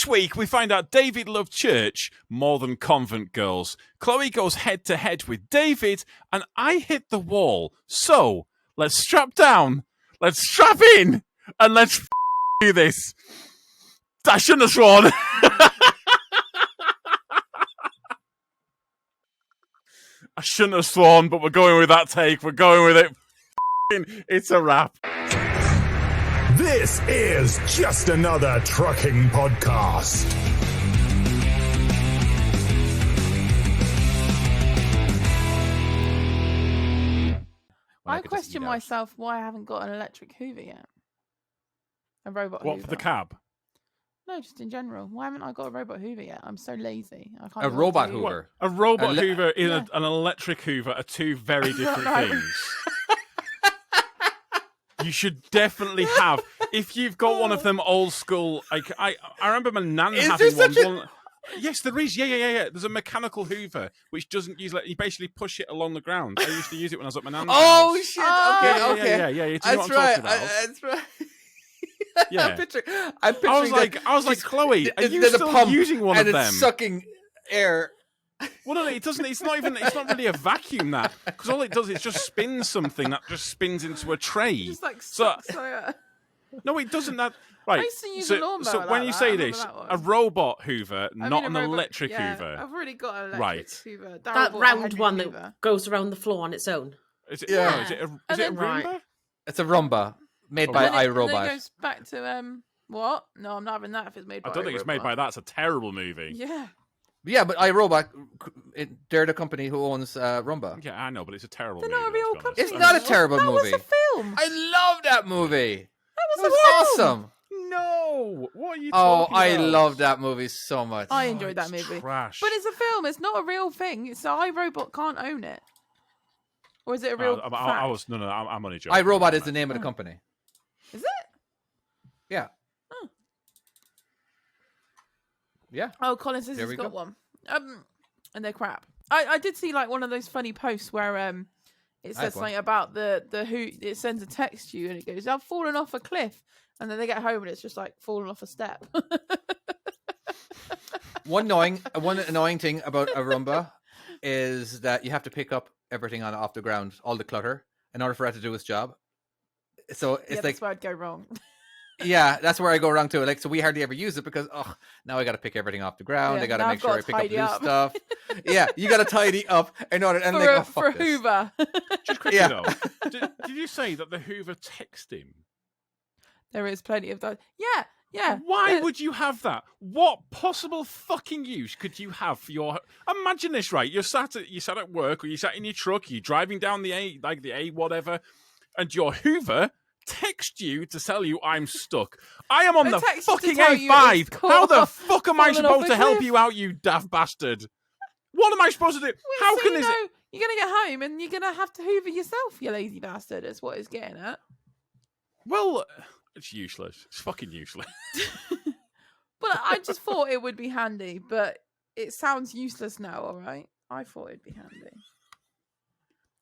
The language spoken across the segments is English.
week, we find out David loved church more than convent girls. Chloe goes head-to-head with David, and I hit the wall. So, let's strap down, let's strap in, and let's do this. I shouldn't have sworn. I shouldn't have sworn, but we're going with that take. We're going with it. It's a wrap. This is just another trucking podcast. I question myself why I haven't got an electric Hoover yet. A robot Hoover. What, for the cab? No, just in general. Why haven't I got a robot Hoover yet? I'm so lazy. I can't A robot Hoover. A robot Hoover and an electric Hoover are two very different things. You should definitely have. If you've got one of them old school, like I remember my nan having one. Yes, there is. Yeah. There's a mechanical Hoover which doesn't use. Like, you basically push it along the ground. I used to use it when I was at my nan's. Oh house. shit! Okay. Yeah. That's right. That's right. Yeah. I'm picturing. I was like, Chloe, are you still using one of them? And it's sucking air. Well, no, it doesn't. It's not really a vacuum, that, because all it does is just spin something that just spins into a tray. Just like No, it doesn't. That right. I used to use a lawnmower. So when you say this, a robot Hoover, not an electric Hoover. I've already got an electric Hoover. That round one that goes around the floor on its own. Is it? Yeah. Is it a Rumba? It's a Rumba made by iRobot. And it goes back to what? No, I'm not having that if it's made by. I don't think it's made by that. It's a terrible movie. Yeah. Yeah, but iRobot, they're the company who owns Rumba. Yeah, I know, but it's a terrible movie. They're not a real company. It's not a terrible movie. That was a film. I love that movie. That was awesome. No, what are you talking about? I love that movie so much. I enjoyed that movie. Trash. But it's a film. It's not a real thing. So iRobot can't own it. Or is it a real? I'm only joking. iRobot is the name of the company. Is it? Yeah. Oh. Yeah. Oh, Colin says he's got one. And they're crap. I did see like one of those funny posts where it says something about the who it sends a text to you and it goes, I've fallen off a cliff, and then they get home and it's just like falling off a step. One annoying thing about a Rumba is that you have to pick up everything off the ground, all the clutter, in order for it to do its job. So it's like that's where I'd go wrong. Yeah, that's where I go wrong too. Like, so we hardly ever use it because now I got to pick everything off the ground. I got to make sure I pick up loose stuff. Yeah, you got to tidy up in order and for Hoover. Just quickly though, did you say that the Hoover text him? There is plenty of that. Yeah. Why would you have that? What possible fucking use could you have for your? Imagine this, right? You sat at work, or you sat in your truck, you're driving down the A whatever, and your Hoover text you to tell you I'm stuck. I am on the fucking A5. How the fuck am I supposed to help you out, you daft bastard? What am I supposed to do? How can this? You're gonna get home and you're gonna have to Hoover yourself, you lazy bastard. That's what it's getting at. Well, it's useless. It's fucking useless. But I just thought it would be handy, but it sounds useless now. All right, I thought it'd be handy.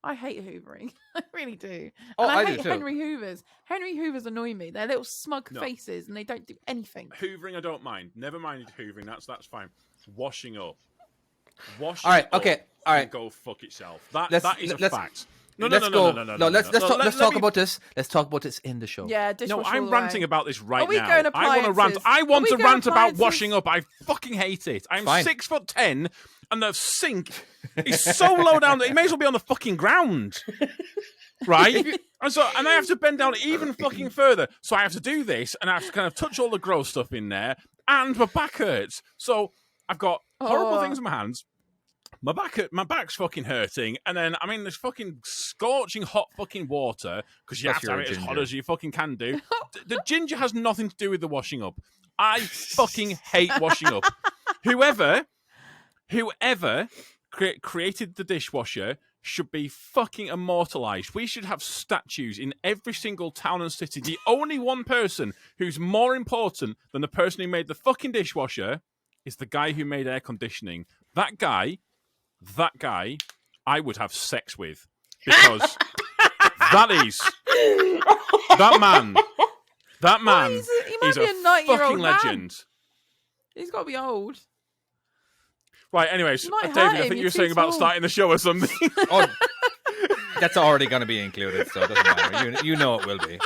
I hate hoovering. I really do. And I hate Henry Hoovers. Henry Hoovers annoy me. They're little smug faces and they don't do anything. Hoovering, I don't mind. Never minded hoovering. That's fine. Washing up. All right. Go fuck itself. That is a fact. No. Let's talk about this. Let's talk about this in the show. Yeah, dishwasher. No, I'm ranting about this right now. I want to rant. I want to rant about washing up. I fucking hate it. I'm 6'10", and the sink is so low down that it may as well be on the fucking ground. Right? And I have to bend down even fucking further. So I have to do this, and I have to kind of touch all the gross stuff in there, and my back hurts. So I've got horrible things in my hands. My back's fucking hurting, and then I'm in this fucking scorching hot fucking water because you have to have it as hot as you fucking can do. The ginger has nothing to do with the washing up. I fucking hate washing up. Whoever created the dishwasher should be fucking immortalized. We should have statues in every single town and city. The only one person who's more important than the person who made the fucking dishwasher is the guy who made air conditioning. That guy, I would have sex with, because that man is a fucking legend. He's got to be old. Right, anyways, You might David, hurt I think him, you were you're saying too about small. starting the show or something. Oh, that's already going to be included, so it doesn't matter. You know it will be.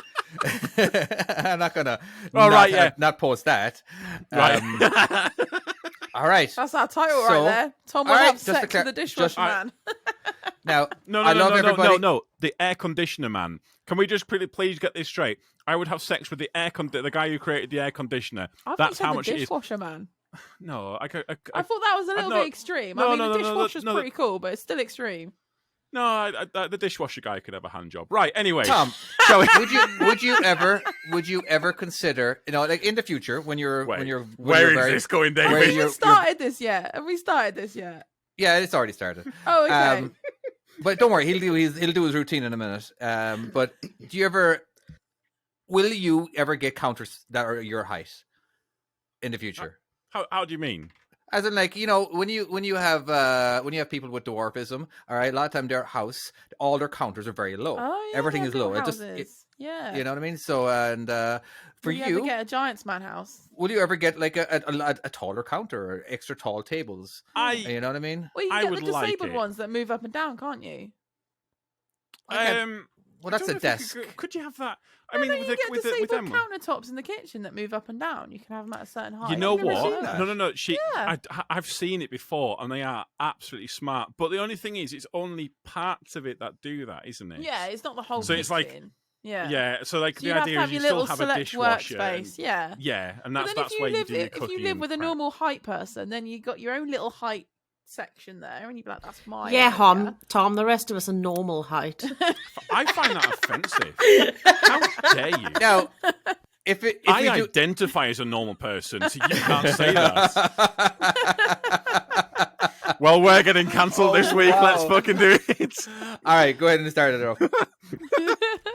I'm not going to not post that. Right. All right. That's our title So, right there. Tom will all right, have just sex to with the dishwasher man. Now, No, I love everybody. no. The air conditioner man. Can we just please get this straight? I would have sex with the the guy who created the air conditioner. I thought That's you said how the much it is. dishwasher man. No, I thought that was a little bit extreme. No, I mean, no, the no, no, dishwasher's no, pretty cool, but it's still extreme. No, the dishwasher guy could have a hand job. Right. Anyway, Tom, shall we? would you ever consider, like in the future when you're Where is this going, David? Have we started this yet? Have we started this yet? Yeah, it's already started. Oh, okay. But don't worry, he'll do his routine in a minute. But will you ever get counters that are your height in the future? How do you mean? As in, like, when you have people with dwarfism, all right, a lot of time their house, all their counters are very low. Oh, yeah, everything is low. Yeah, you know what I mean. So, and for will you ever get a giant's man house? will you ever get like a taller counter or extra tall tables? You know what I mean. Well, you I can would get the like disabled it. ones that move up and down, can't you? Well, that's I don't a know if desk. Could you have that? I No, mean, no, with you get with disabled them. countertops in the kitchen that move up and down. You can have them at a certain height. You know I've never what? seen that. No. Yeah. I've seen it before, and they are absolutely smart. But the only thing is, it's only parts of it that do that, isn't it? Yeah, it's not the whole. So it's like- kitchen. Yeah. Yeah. So like So the you have idea to have is your you still little have a select dishwasher. workspace. Yeah. Yeah, and But that's then if you where you live do your if cooking. you live with a and normal height person, then you got your own little height section there, and you'd be like, "That's my Yeah, area." Tom, the rest of us are normal height. I find that offensive. How dare you? Now, if I we do, identify as a normal person, so you can't say that. Well, we're getting cancelled this week. wow. Let's fucking do it. all right, go ahead and start it off.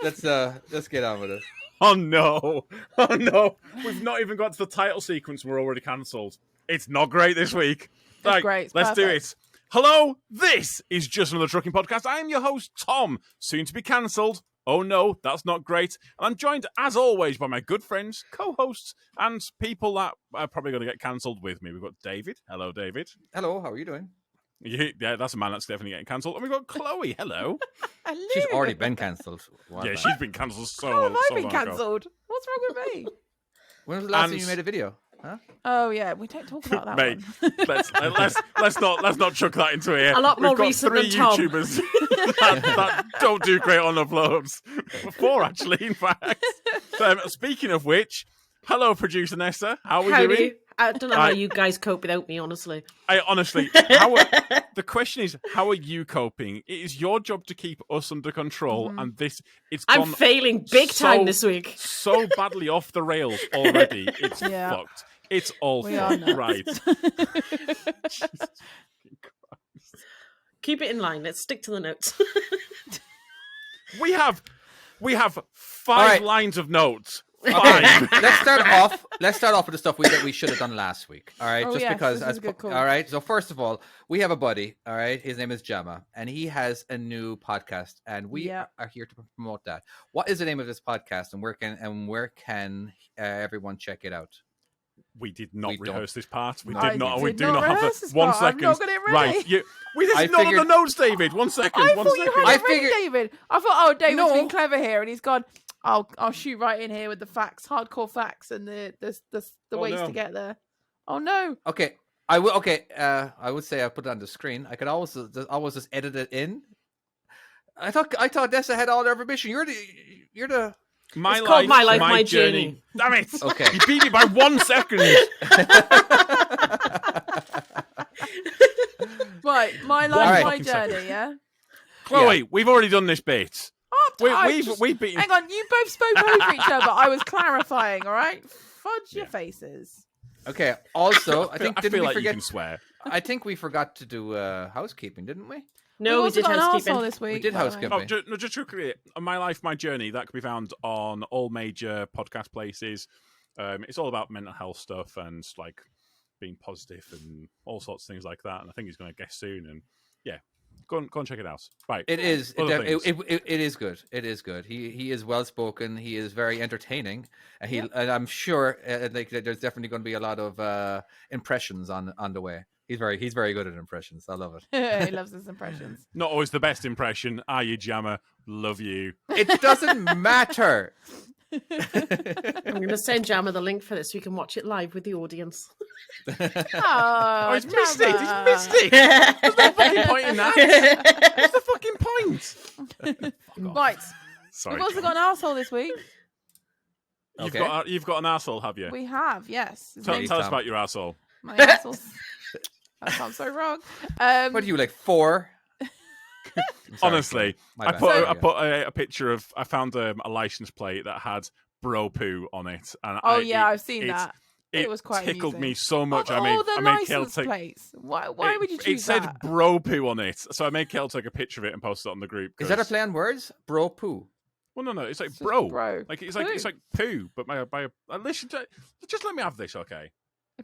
Let's get on with it. Oh no! We've not even got to the title sequence. We're already cancelled. It's not great this week. It's great. It's let's do perfect. it. Hello, this is Just Another Trucking Podcast. I am your host, Tom, soon to be cancelled. Oh no, that's not great. And I'm joined, as always, by my good friends, co-hosts, and people that are probably going to get cancelled with me. We've got David. Hello, David. Hello, how are you doing? Yeah, that's a man that's definitely getting cancelled. And we've got Chloe. Hello. Hello. She's already been cancelled. Yeah, she's been cancelled so How have I so been long ago. cancelled? What's wrong with me? When was the last And- time you made a video? Huh? Oh yeah, we don't talk about that Mate, one. let's not chuck that into here. A lot more We've got recent 3 than Tom. YouTubers that don't do great on uploads. 4 actually, in fact. Speaking of which, hello, producer Nessa. How are we How doing? do you? I don't know how you guys cope without me, honestly. I honestly, the question is, how are you coping? It is your job to keep us under control, and it's I'm gone fucking big time this week. so badly off the rails already. It's Yeah. fucked. It's awful. We are nuts. Right. Keep it in line. Let's stick to the notes. We have 5 right. lines of notes. Okay, 5. let's start off with the stuff that we should have done last week. All right, Oh, just yes, because. this is a good call. All right, so first of all, we have a buddy. All right, his name is Gemma, and he has a new podcast, and we Yeah. are here to promote that. What is the name of this podcast, and where can everyone check it out? We did not We don't. rehearse this part. We I did not. did We do not not have rehearse the this 1 part. I've second. not got it ready. Right. This I is not on the figured- notes, David. 1 second. I 1 thought you second. had I it ready, figured- David. I thought, oh, David's No. being clever here, and he's gone. I'll shoot right in here with the facts, hardcore facts, and the Oh, ways no. to get there. Oh no! Okay, I will. Okay, I would say I put it on the screen. I could always just edit it in. I thought Dessa had all the information. You're the. My It's called My Life, My Journey. Damn it. Okay. You beat me by 1 second. Right, my life, Alright. my Fucking second. journey. Yeah. Chloe, we've already done this bit. Oh, We've beaten. Hang on, you both spoke over each other. I was clarifying. All right, fudge your faces. Okay. Also, I think I didn't feel we like you forget? can swear. I think we forgot to do housekeeping, didn't we? No, we also did got an housekeeping. arsehole this week. did by the way. housekeeping. Oh, just quickly, My Life, My Journey, that can be found on all major podcast places. It's all about mental health stuff and like being positive and all sorts of things like that. And I think he's going to guest soon. And yeah, Go and check it out. Right. It is. Other It things. is good. It is good. He is well spoken. He is very entertaining. And and I'm sure like there's definitely going to be a lot of impressions on the way. He's very good at impressions. I love it. He loves his impressions. Not always the best impression. Are you, Jammer? Love you. It doesn't matter. I'm going to send Jammer the link for this so you can watch it live with the audience. Oh, He's missed it. He's Jammer. missed it. There's no fucking point in that. What's the fucking point? Right. Sorry. We've also John. got an arsehole this week. You've got an arsehole, have you? We have, yes. His Tell name's us Tom. about your arsehole. my arsehole's... That sounds so wrong. What are you like 4? Honestly, My I bad. put a picture of. I found a license plate that had bro poo on it, and I've seen that. It It was quite tickled amusing. me so much. Of I made all the I made Kel license take. plates. Why would you choose It said that? bro poo on it, so I made Kel take a picture of it and post it on the group. Is that a 'cause- play on words? Bro poo. Well, no, it's like It's just bro. bro. Like it's Poo. like poo, but by listen. Just let me have this, okay?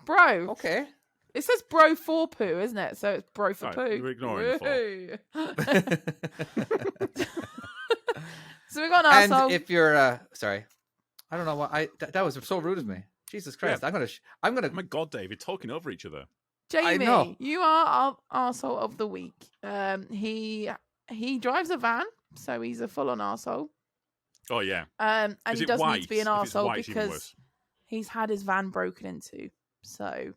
Bro. Okay. It says bro for poo, isn't it? So it's bro for Right, poo. you're ignoring the Woohoo. So we got an And arsehole. if you're sorry, I don't know what that was so rude of me. Jesus Christ! Yeah. I'm gonna Oh my God, David, talking over each other. Jamie, know. you are our arsehole of the week. He drives a van, so he's a full-on arsehole. Oh yeah. And Is he it does white? need to be an If it's arsehole white, it's even because worse. he's had his van broken into. So,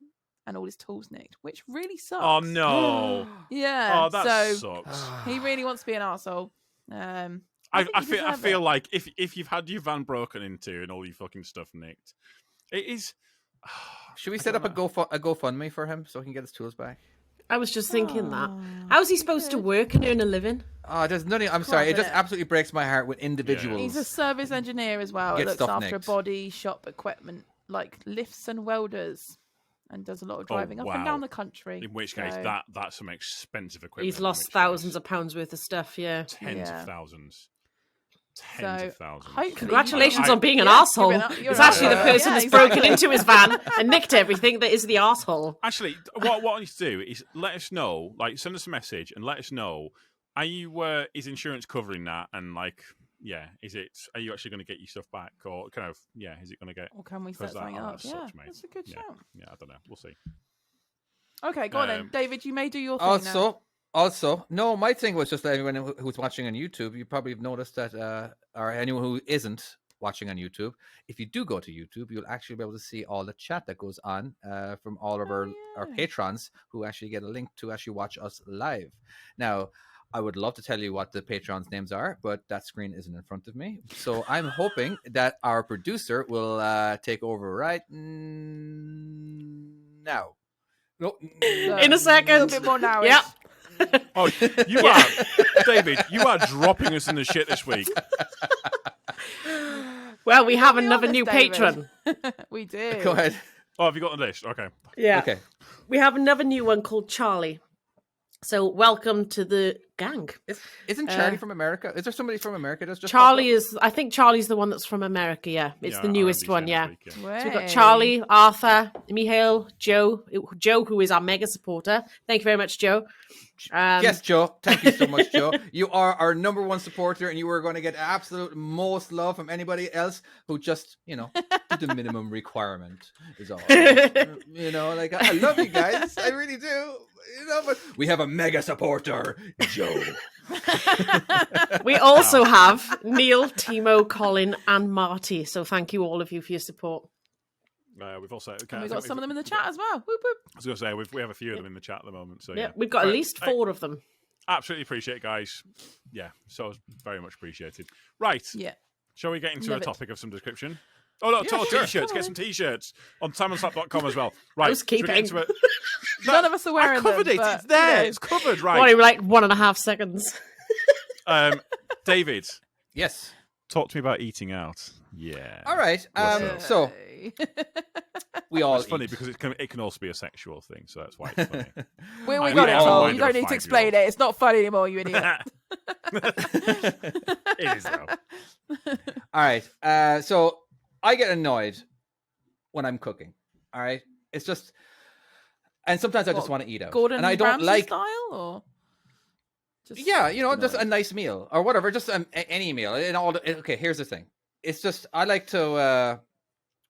and all his tools nicked, which really sucks. Oh no. Yeah. Oh, that so sucks. he really wants to be an arsehole. I think you feel deserve it. like if you've had your van broken into and all your fucking stuff nicked, it is. Should we I set up don't a GoFundMe for him so he can get his tools back? I was just thinking that. Oh, How's he supposed to good. work and earn a living? Oh, there's nothing. I'm sorry. It just it. absolutely breaks my heart when individuals. He's a service engineer as well. Get He looks stuff after nicked. body shop equipment like lifts and welders, and does a lot of driving up and wow. down the country. In which case, So- that's some expensive equipment. He's in lost which thousands case, of pounds worth of stuff, yeah. tens Yeah. of thousands, So, of thousands. hopefully- Congratulations I- on being an Yeah, arsehole. you're It's an actually the arsehole. person Yeah, that's broken exactly. into his van and nicked everything that is the arsehole. Actually, what I need to do is let us know. Like, send us a message and let us know. Are you? Is insurance covering that? And like, yeah, is it? Are you actually going to get your stuff back, or kind of? Yeah, is it going to get? Or can we set Because that- something oh, up? that Yeah, sucks, mate. that's a good Yeah. shout. Yeah, I don't know. We'll see. Okay, go on then, David. You may do your thing now. Also, no, my thing was just that everyone who's watching on YouTube, you probably have noticed that, or anyone who isn't watching on YouTube, if you do go to YouTube, you'll actually be able to see all the chat that goes on from all of our yeah. patrons who actually get a link to actually watch us live. Now, I would love to tell you what the patrons' names are, but that screen isn't in front of me. So I'm hoping that our producer will take over right now. No, In a A second. little bit more now. Yep. Oh, you are, David. You are dropping us in the shit this week. Well, we have Be another honest, new David. patron. We did. go ahead. Oh, have you got the list? Okay. Yeah. Okay. We have another new one called Charlie. So welcome to the gang. Isn't Charlie from America? Is there somebody from America that's just Charlie is, I think Charlie's the one that's from America, yeah. It's Yeah, the newest R&B one, sounds yeah. weak, So we've got Way. Charlie, Arthur, Mihail, Joe, who is our mega supporter. Thank you very much, Joe. Yes, Joe. Thank you so much, Joe. You are our number one supporter, and you are going to get absolute most love from anybody else who just, did the minimum requirement is all. Like I love you guys, I really do. But we have a mega supporter, Joe. We also have Neil, Timo, Colin, and Marty. So thank you all of you for your support. We've also And we've got some of them in the chat as well. Whoop, whoop. I was going to say we have a few of them in the chat at the moment. So Yeah, yeah, we've got at Right, least 4 of them. Absolutely appreciate it, guys. Yeah, so very much appreciated. Right, Yeah. shall we get into Love a it. topic of some description? Oh no, Yeah, sure. t-shirts. Come Get on. some t-shirts on timeandslap.com as well. Right, was should we get keeping. into it? None of us are wearing I covered them, it. but, It's there. you know. It's covered. Only Right. like 1.5 seconds. David, Yes. talk to me about eating out. Yeah. All right. What's up? So we all It's funny eat. because it can also be a sexual thing, so that's why it's funny. we I got it, never Tom. minded You don't a need to explain 5-year-old. it. It's not funny anymore, you idiot. It is though. All right. So I get annoyed when I'm cooking. All right. It's just, and sometimes I just What, want to eat out, Gordon and I don't Ramsay like. style, or Just, Yeah, you know, just a annoying. nice meal or whatever, just any meal. And okay, here's the thing. It's just I like to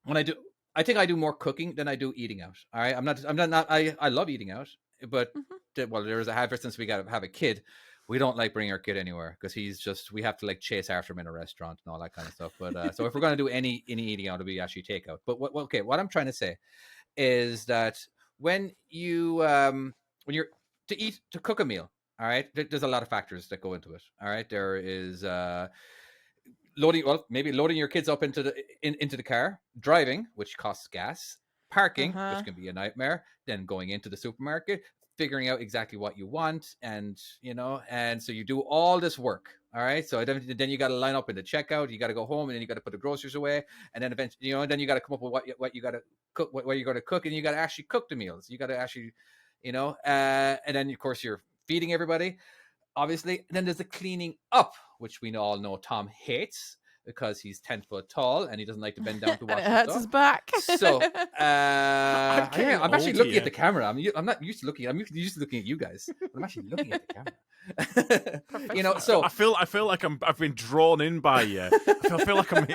when I do. I think I do more cooking than I do eating out. All right, I'm not. I love eating out, but Mhm. well, there was ever since we got to have a kid, we don't like bringing our kid anywhere because we have to like chase after him in a restaurant and all that kind of stuff. But so if we're gonna do any eating out, it'll be actually takeout. But what I'm trying to say is that when when you're to cook a meal, all right, there's a lot of factors that go into it. All right, there is maybe loading your kids up into the car, driving, which costs gas, parking, Uh-huh. which can be a nightmare, then going into the supermarket, figuring out exactly what you want, and so you do all this work. All right, so then you got to line up in the checkout, you got to go home, and then you got to put the groceries away, and then eventually, then you got to come up with what you got to cook, what you're going to cook, and you got to actually cook the meals. You got to actually, and then of course you're feeding everybody. Obviously, then there's the cleaning up, which we all know Tom hates because he's 10 foot tall and he doesn't like to bend down to wash And it hurts his back. So, getting I'm actually old looking here. at the camera. I'm not used to looking. I'm used to looking at you guys. But I'm actually looking at the camera. So I feel like I've been drawn in by you. I feel like I'm.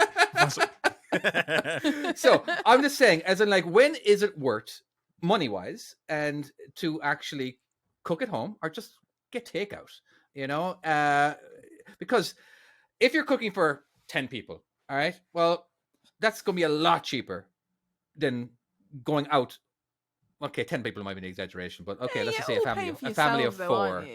So I'm just saying, as in, like, when is it worth money wise and to actually cook at home or just get takeout? Because if you're cooking for 10 people, all right, well, that's going to be a lot cheaper than going out. Okay, 10 people might be an exaggeration, but okay, let's just say a family of 4.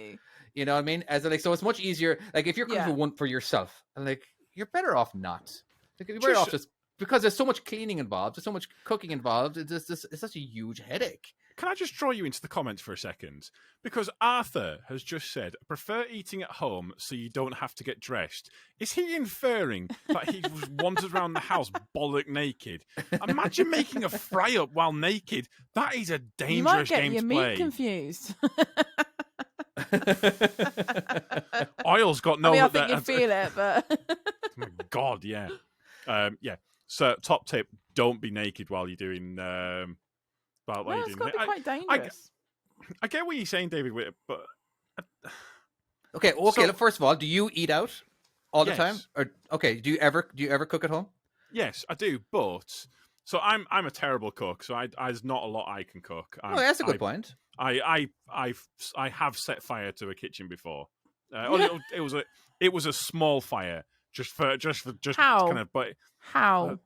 You know what I mean? So it's much easier. Like if you're cooking for yourself, and like you're better off not. Like, you're better off just because there's so much cleaning involved, there's so much cooking involved. It's such a huge headache. Can I just draw you into the comments for a second? Because Arthur has just said, I prefer eating at home so you don't have to get dressed. Is he inferring that he wanders around the house bollock naked? Imagine making a fry-up while naked. That is a dangerous game to play. You might get your meat confused. Oil's got no... I think you feel it, but... Oh my God, yeah. Yeah. So, top tip, don't be naked while you're doing... it's got to be quite dangerous. I get what you're saying, David, but okay. Look, first of all, do you eat out all the time? Or okay, do you ever cook at home? Yes, I do. But so I'm a terrible cook, so there's not a lot I can cook. That's a good point. I have set fire to a kitchen before. It was a small fire, just How? kind of. But how?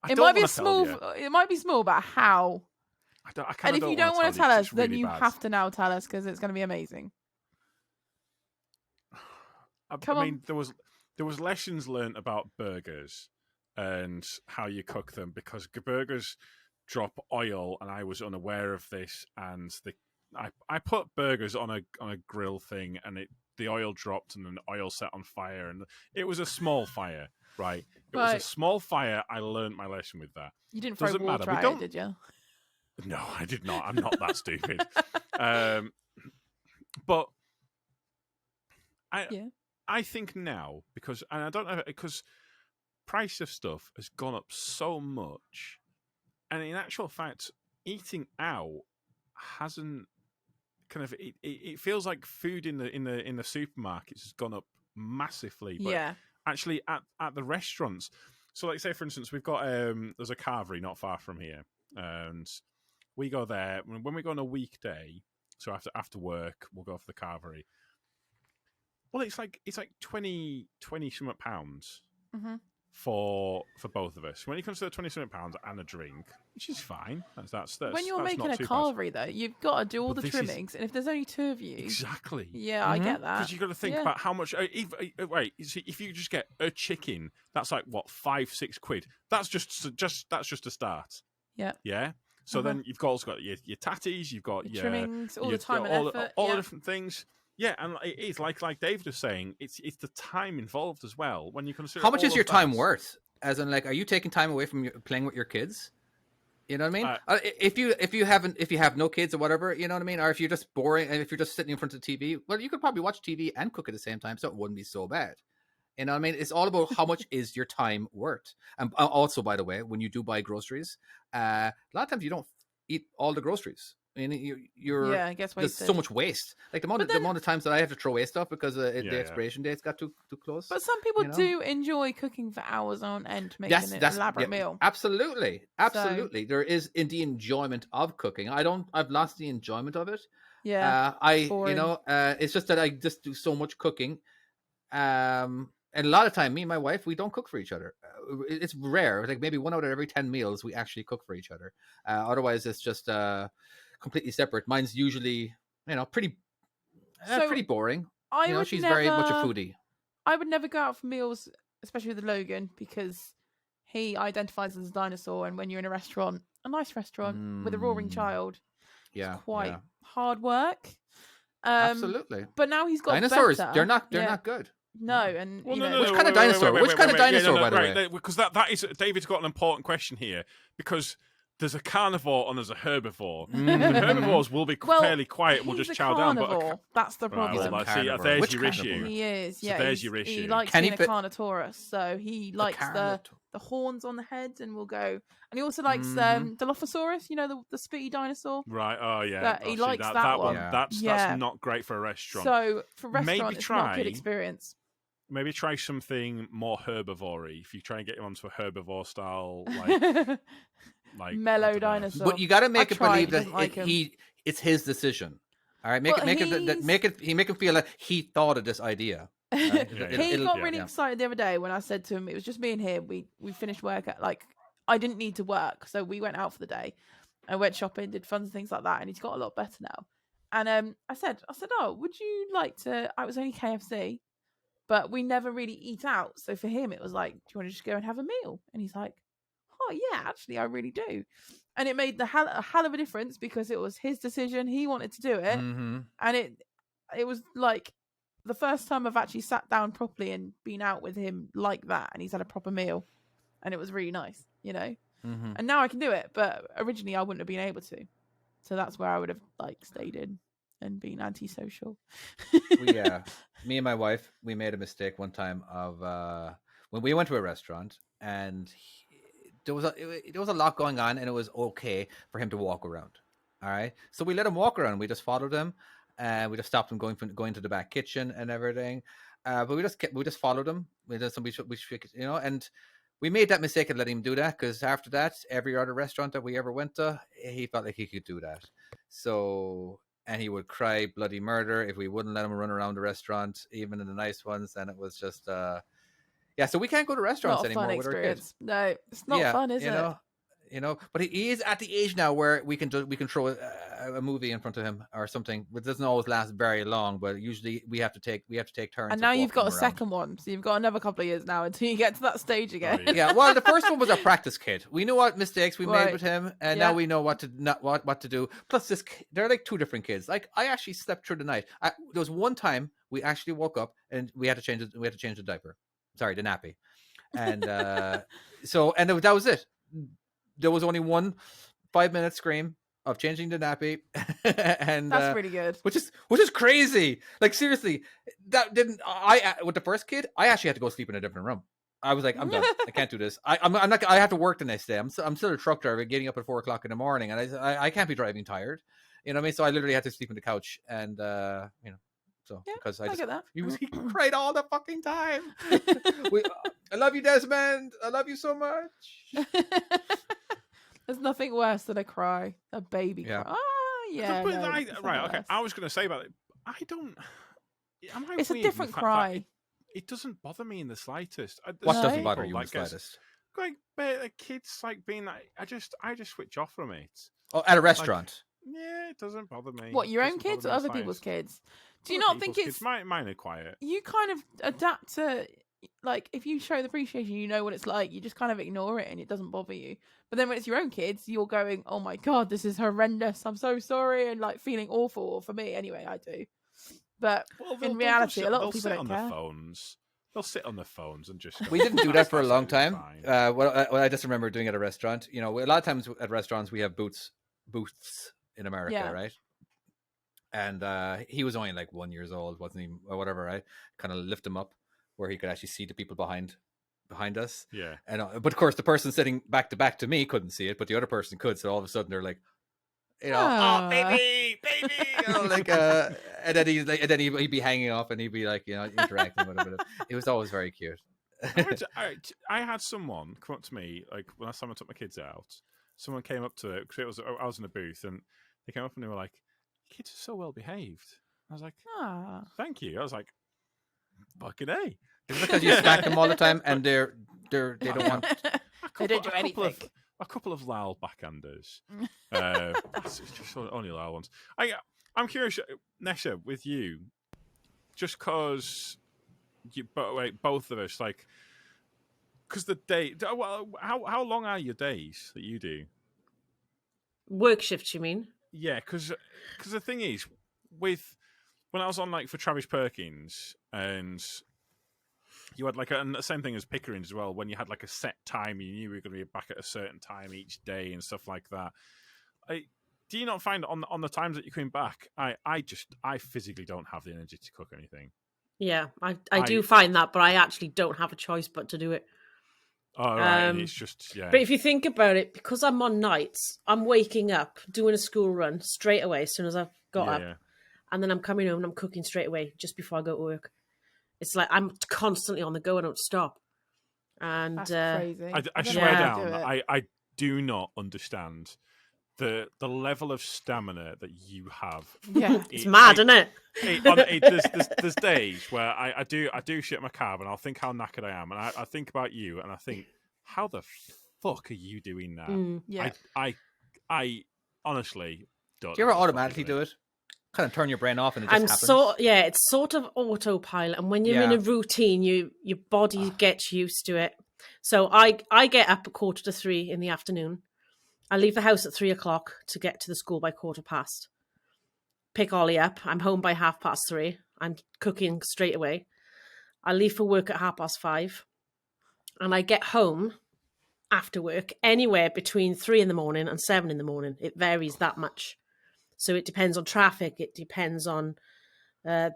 I It don't might be wanna tell you. It might be small, but how? And if you don't want to tell us, then you bad. have to now tell us because it's going to be amazing. I mean, there was lessons learned about burgers and how you cook them because burgers drop oil, and I was unaware of this. And I put burgers on a grill thing, and the oil dropped, and then the oil set on fire, and it was a small fire, right? It was a small fire. I learned my lesson with that. You didn't throw water at it, did you? No, I did not. I'm not that stupid. But I think now, because price of stuff has gone up so much, and in actual fact, eating out hasn't kind of it feels like food in the supermarkets has gone up massively. But actually at the restaurants. So like say for instance, we've got there's a carvery not far from here, and we go there when we go on a weekday. So after work, we'll go for the carvery. Well, it's like 20 something pounds for both of us. When it comes to the 20 something pounds and a drink, which is fine. That's when you're that's making a carvery though, you've got to do all the trimmings, and if there's only 2 of you, exactly. Yeah, I get that. Because you've got to think about how much. If you just get a chicken, that's like what 5-6 quid. That's just a start. Yeah. Yeah. So then you've also got your tatties, you've got your trimmings, all the time and effort, all the different things. Yeah, and it is like Dave was saying, it's the time involved as well when you consider. How much is your time worth? As in, like, are you taking time away from playing with your kids? You know what I mean? If you have no kids or whatever, you know what I mean? Or if you're just boring and if you're just sitting in front of the TV, well, you could probably watch TV and cook at the same time, so it wouldn't be so bad. You know what I mean? It's all about how much is your time worth. And also, by the way, when you do buy groceries, a lot of times you don't eat all the groceries. mean, you're Yeah, it gets there's wasted. so much waste. Like the amount of times that I have to throw away stuff because the expiration date's got too close. But some people do enjoy cooking for hours on end, making Yes, an that's elaborate meal. Absolutely. There is in the enjoyment of cooking. I've lost the enjoyment of it. Yeah, boring. It's just that I just do so much cooking. And a lot of time, me and my wife, we don't cook for each other. It's rare. Like maybe 1 out of every 10 meals, we actually cook for each other. Otherwise, it's just completely separate. Mine's usually, pretty boring. She's very much a foodie. I would never go out for meals, especially with Logan, because he identifies as a dinosaur. And when you're in a restaurant, a nice restaurant with a roaring child, it's quite hard work. Absolutely. But now he's got dinosaurs. Better. They're not good. No, and which kind of dinosaur? Which kind of dinosaur, by the way? Because that is David's got an important question here, because there's a carnivore and there's a herbivore. The herbivores will be fairly quiet. We'll just chow down. But that's the problem. There's your issue. He is. So there's your issue. He likes being a Carnotaurus, so he likes the horns on the head, and will go. And he also likes Dilophosaurus. The spitty dinosaur. Right. Oh yeah. He likes that one. That's not great for a restaurant. So for restaurant, it's not a good experience. Maybe try something more herbivore-y. If you try and get him onto a herbivore style, like mellow dinosaur. But you got to make it believe that it's his decision. All right, make him feel like he thought of this idea. Right? He got really excited the other day when I said to him, it was just me and him. We finished work at I didn't need to work, so we went out for the day. I went shopping, did fun things like that, and he's got a lot better now. And I said, oh, would you like to? I was only KFC. But we never really eat out. So for him, it was like, do you want to just go and have a meal? And he's like, oh, yeah, actually, I really do. And it made a hell of a difference because it was his decision. He wanted to do it. Mm-hmm. And it was like the first time I've actually sat down properly and been out with him like that. And he's had a proper meal. And it was really nice, Mm-hmm. And now I can do it. But originally, I wouldn't have been able to. So that's where I would have stayed in and being antisocial. Me and my wife, we made a mistake one time of when we went to a restaurant, and there was a lot going on, and it was okay for him to walk around. All right, so we let him walk around. We just followed him, and we just stopped him going to the back kitchen and everything. But we just followed him. And we made that mistake and let him do that, because after that, every other restaurant that we ever went to, he felt like he could do that. So. And he would cry bloody murder if we wouldn't let him run around the restaurant, even in the nice ones. And it was just, so we can't go to restaurants anymore with our kids. No, it's not fun, is it? But he is at the age now where we can throw a movie in front of him or something. It doesn't always last very long, but usually we have to take turns. And now you've got a second one, so you've got another couple of years now until you get to that stage again. Yeah, well, the first one was a practice kid. We knew what mistakes we made with him, and now we know what to do. Plus, they're like two different kids. Like, I actually slept through the night. There was one time we actually woke up and we had to change the diaper. Sorry, the nappy, and that was it. There was only one 5-minute scream of changing the nappy, and that's pretty good. Which is crazy. Like, seriously, that didn't. With the first kid, I actually had to go sleep in a different room. I was like, I'm done. I can't do this. I'm not. I have to work the next day. I'm still a truck driver, getting up at 4 o'clock in the morning, and I can't be driving tired. You know what I mean? So I literally had to sleep on the couch, and So because I get that. He cried all the fucking time. I love you, Desmond. I love you so much. There's nothing worse than a baby cry. Oh, yeah. Right, okay. I was going to say about it. I don't. It's a different cry. It doesn't bother me in the slightest. What doesn't bother you in the slightest? Kids being like, I just switch off from it. Oh, at a restaurant. Yeah, it doesn't bother me. What, your own kids or other people's kids? Do you not think it's mine are quiet? You kind of adapt to, like, if you show the appreciation, you know what it's like. You just kind of ignore it and it doesn't bother you. But then when it's your own kids, you're going, "Oh my god, this is horrendous. I'm so sorry," and like feeling awful. For me, anyway, I do. But in reality, a lot of people don't care. They'll sit on their phones and just. We didn't do that for a long time. Well, I just remember doing it at a restaurant. You know, a lot of times at restaurants we have booths in America, right? And he was only like 1 year old, wasn't he, or whatever, right? Kind of lift him up where he could actually see the people behind us. Yeah. And but of course, the person sitting back to me couldn't see it, but the other person could. So all of a sudden, they're like, you know, oh baby, you know, like and then he'd be hanging up and he'd be like, you know, interacting with him. It was always very cute. I had someone come up to me like when last time I took my kids out. Someone came up to it because I was in a booth and they came up and they were like, "Kids are so well behaved." I was like, "Thank you." I was like, "Fucking A." Is it because you smack them all the time and they don't want? They don't do anything. A couple of loud backhanders. It's just only loud ones. I'm curious, Nessa, with you, just because both of us, like, because the day. Well, how long are your days that you do? Work shifts, you mean? Yeah, because the thing is, when I was on like for Travis Perkins and. You had like and the same thing as Pickering as well. When you had like a set time, you knew you were going to be back at a certain time each day and stuff like that. Do you not find on the times that you're coming back? I physically don't have the energy to cook anything. Yeah, I do find that, but I actually don't have a choice but to do it. Oh, right. And it's just But if you think about it, because I'm on nights, I'm waking up, doing a school run straight away as soon as I've got up, and then I'm coming home and I'm cooking straight away just before I go to work. It's like I'm constantly on the go. I don't stop. And that's crazy. I swear down, I do not understand the level of stamina that you have. Yeah, it's mad, isn't it? There's days where I do shit my cab and I'll think how knackered I am, and I think about you and I think, how the fuck are you doing that? Yeah, I honestly don't. Do you ever automatically do it? Kind of turn your brain off and it just happens. It's sort of autopilot, and when you're in a routine, your body gets used to it. So I get up at 2:45 in the afternoon. I leave the house at 3:00 to get to the school by 3:15. Pick Ollie up. I'm home by 3:30. I'm cooking straight away. I leave for work at 5:30, and I get home after work anywhere between 3 in the morning and 7 in the morning. It varies that much. So it depends on traffic. It depends on the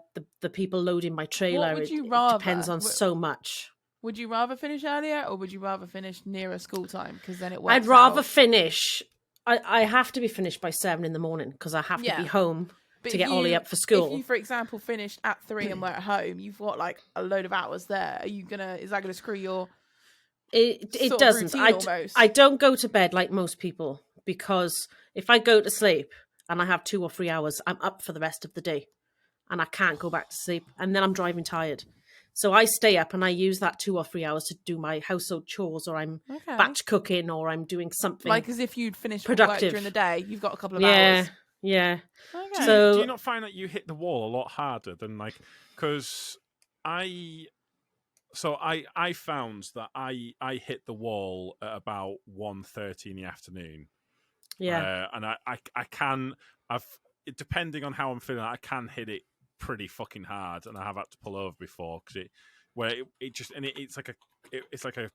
people loading my trailer. What would you rather? It depends on so much. Would you rather finish earlier or would you rather finish nearer school time? Because then it works I'd rather out. finish. I have to be finished by 7 in the morning because I have to be home to get Ollie up for school. If you, for example, finished at 3 and we're at home, you've got like a load of hours there. Is that gonna screw your? It doesn't. I don't go to bed like most people, because if I go to sleep and I have 2 or 3 hours, I'm up for the rest of the day and I can't go back to sleep. And then I'm driving tired. So I stay up and I use that 2 or 3 hours to do my household chores, or I'm batch cooking, or I'm doing something like as if you'd finished productive work during the day. You've got a couple of hours. Yeah. Okay. So do you not find that you hit the wall a lot harder than like? Because I found that I hit the wall at about 1:30 in the afternoon. Yeah, and depending on how I'm feeling, I can hit it pretty fucking hard, and I have had to pull over before because it's like a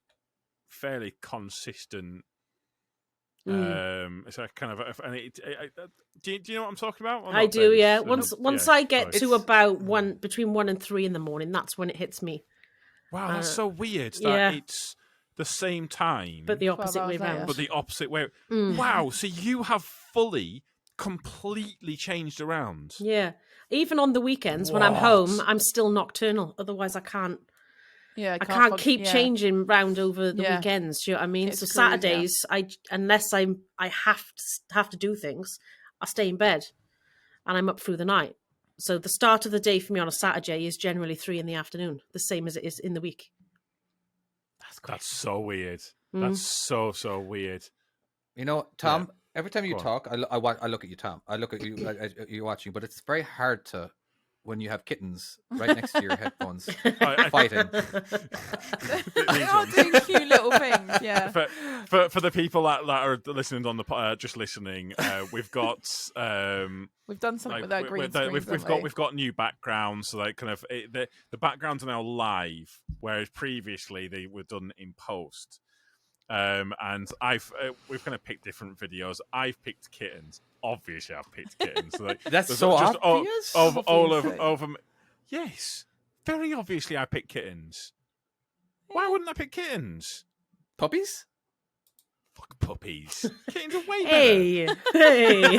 fairly consistent. It's like kind of, do you know what I'm talking about? I do, yeah. Once I get to about between 1 and 3 in the morning, that's when it hits me. Wow, that's so weird. That it's the same time, but the opposite way around. But the opposite way. Wow, so you have completely changed around. Yeah, even on the weekends when I'm home, I'm still nocturnal. Otherwise, I can't. Yeah, I can't keep changing round over the weekends. Do you know what I mean? So Saturdays, unless I have to do things, I stay in bed, and I'm up through the night. So the start of the day for me on a Saturday is generally 3 in the afternoon, the same as it is in the week. That's so weird. That's so weird. You know, Tom, every time you talk, I look at you, Tom. I look at you, you're watching, but it's very hard to, when you have kittens right next to your headphones, fighting. They are doing cute little things, yeah. For the people that are listening on the just listening, we've got we've done something with our green screens. We've got new backgrounds, so like kind of the backgrounds are now live, whereas previously they were done in post. And we've kind of picked different videos. I've picked kittens. Obviously, I've picked kittens. So like, that's so obvious. Over. Yes, very obviously, I picked kittens. Why wouldn't I pick kittens? Puppies? Fuck puppies. Kittens are way better. Hey.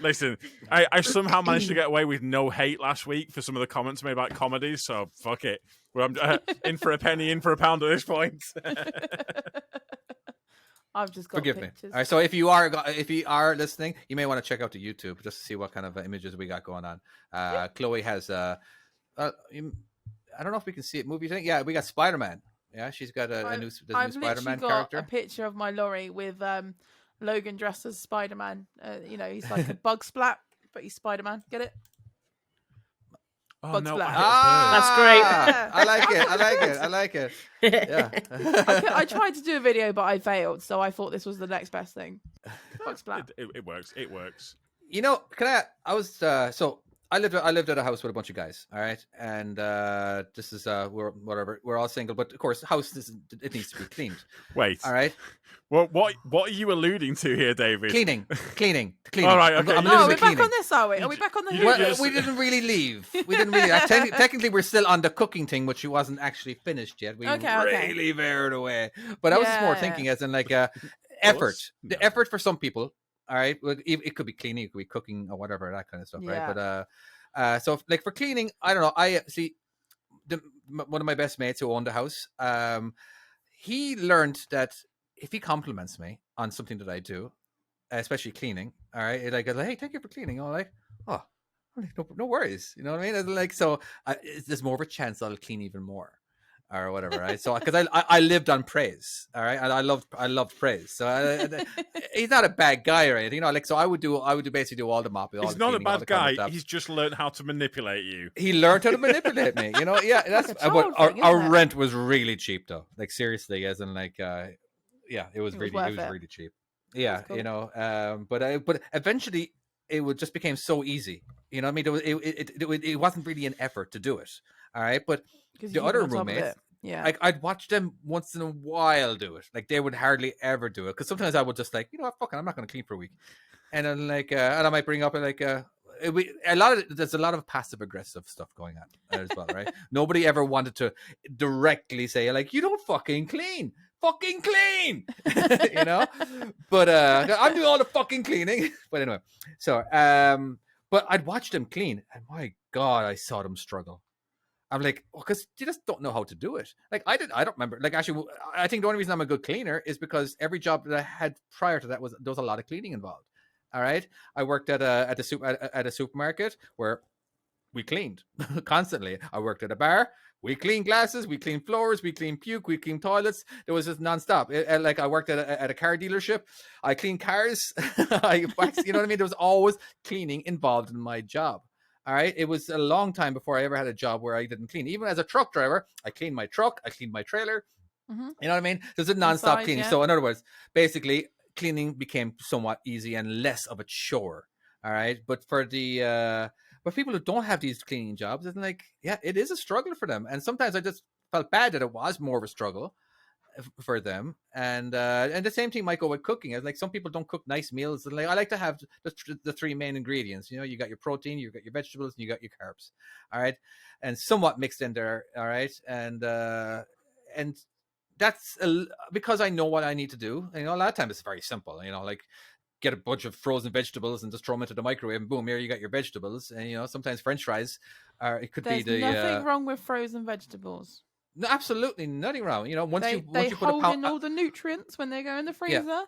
Listen, I somehow managed to get away with no hate last week for some of the comments made about comedies, so fuck it. Well, I'm in for a penny, in for a pound at this point. I've just got Forgive pictures. me. All right, so if you are listening, you may want to check out the YouTube just to see what kind of images we got going on. Chloe has I don't know if we can see it. Movie thing. Yeah, we got Spider-Man. Yeah, she's got a new Spider-Man character. A picture of my lorry with Logan dressed as Spider-Man. He's like a bug splat, but he's Spider-Man. Get it? Oh Bug no! splat. That's great. I like it. Yeah. I tried to do a video, but I failed, so I thought this was the next best thing. Bug splat. It works. It works. You know, I lived at a house with a bunch of guys, all right, and this is we're all single, but of course, it needs to be cleaned. Wait, all right. Well, what are you alluding to here, David? Cleaning. All right, okay. We're back on this, are we? Are we back on the Well, we didn't really leave. We didn't really. Technically, we're still on the cooking thing, which wasn't actually finished yet. We really veered away. But I was just more thinking as in like effort. The effort for some people. All right, it could be cleaning, it could be cooking or whatever, that kind of stuff, right? But so like for cleaning, I don't know. I see one of my best mates who owned a house. He learned that if he compliments me on something that I do, especially cleaning, all right, like hey, thank you for cleaning. I'm like, oh, no worries, you know what I mean? It's like so, there's more of a chance I'll clean even more. Or whatever, right? So, because I lived on praise, all right, and I loved praise. So he's not a bad guy or anything, you know. Like, so I would basically do all the mopping. He's not a bad guy. He's just learned how to manipulate you. He learned how to manipulate me, you know. Yeah, that's. But our rent was really cheap, though. Like seriously, as in like, it was really cheap. Yeah, cool. You know. But eventually, it just became so easy. You know what I mean? It wasn't really an effort to do it. All right, but the other roommates, I'd watch them once in a while do it. Like they would hardly ever do it because sometimes I would just like, you know what, fuck it, I'm not going to clean for a week, and then like, and I might bring up like, there's a lot of passive aggressive stuff going on as well, right? Nobody ever wanted to directly say like, you don't fucking clean, you know. But I'm doing all the fucking cleaning. But anyway, so but I'd watch them clean, and my God, I saw them struggle. I'm like, because you just don't know how to do it. Like I don't remember. Like actually, I think the only reason I'm a good cleaner is because every job that I had prior to that there was a lot of cleaning involved. All right, I worked at a supermarket where we cleaned constantly. I worked at a bar. We cleaned glasses, we cleaned floors, we cleaned puke, we cleaned toilets. It was just nonstop. Like I worked at a car dealership. I cleaned cars. You know what I mean? There was always cleaning involved in my job. All right. It was a long time before I ever had a job where I didn't clean. Even as a truck driver, I cleaned my truck, I cleaned my trailer. Mm-hmm. You know what I mean? There's a nonstop cleaning. Yeah. So in other words, basically cleaning became somewhat easy and less of a chore. All right. But for people who don't have these cleaning jobs, it's like, yeah, it is a struggle for them. And sometimes I just felt bad that it was more of a struggle for them. And the same thing might go with cooking. It's like some people don't cook nice meals. And like I like to have the three main ingredients. You know, you got your protein, you got your vegetables, and you got your carbs. All right, and somewhat mixed in there. All right, and that's because I know what I need to do. You know, a lot of times it's very simple. You know, like get a bunch of frozen vegetables and just throw them into the microwave, and boom, here you got your vegetables. And you know, sometimes French fries There's nothing wrong with frozen vegetables. No, absolutely nothing wrong. You know, once you put hold in all the nutrients when they go in the freezer. Yeah.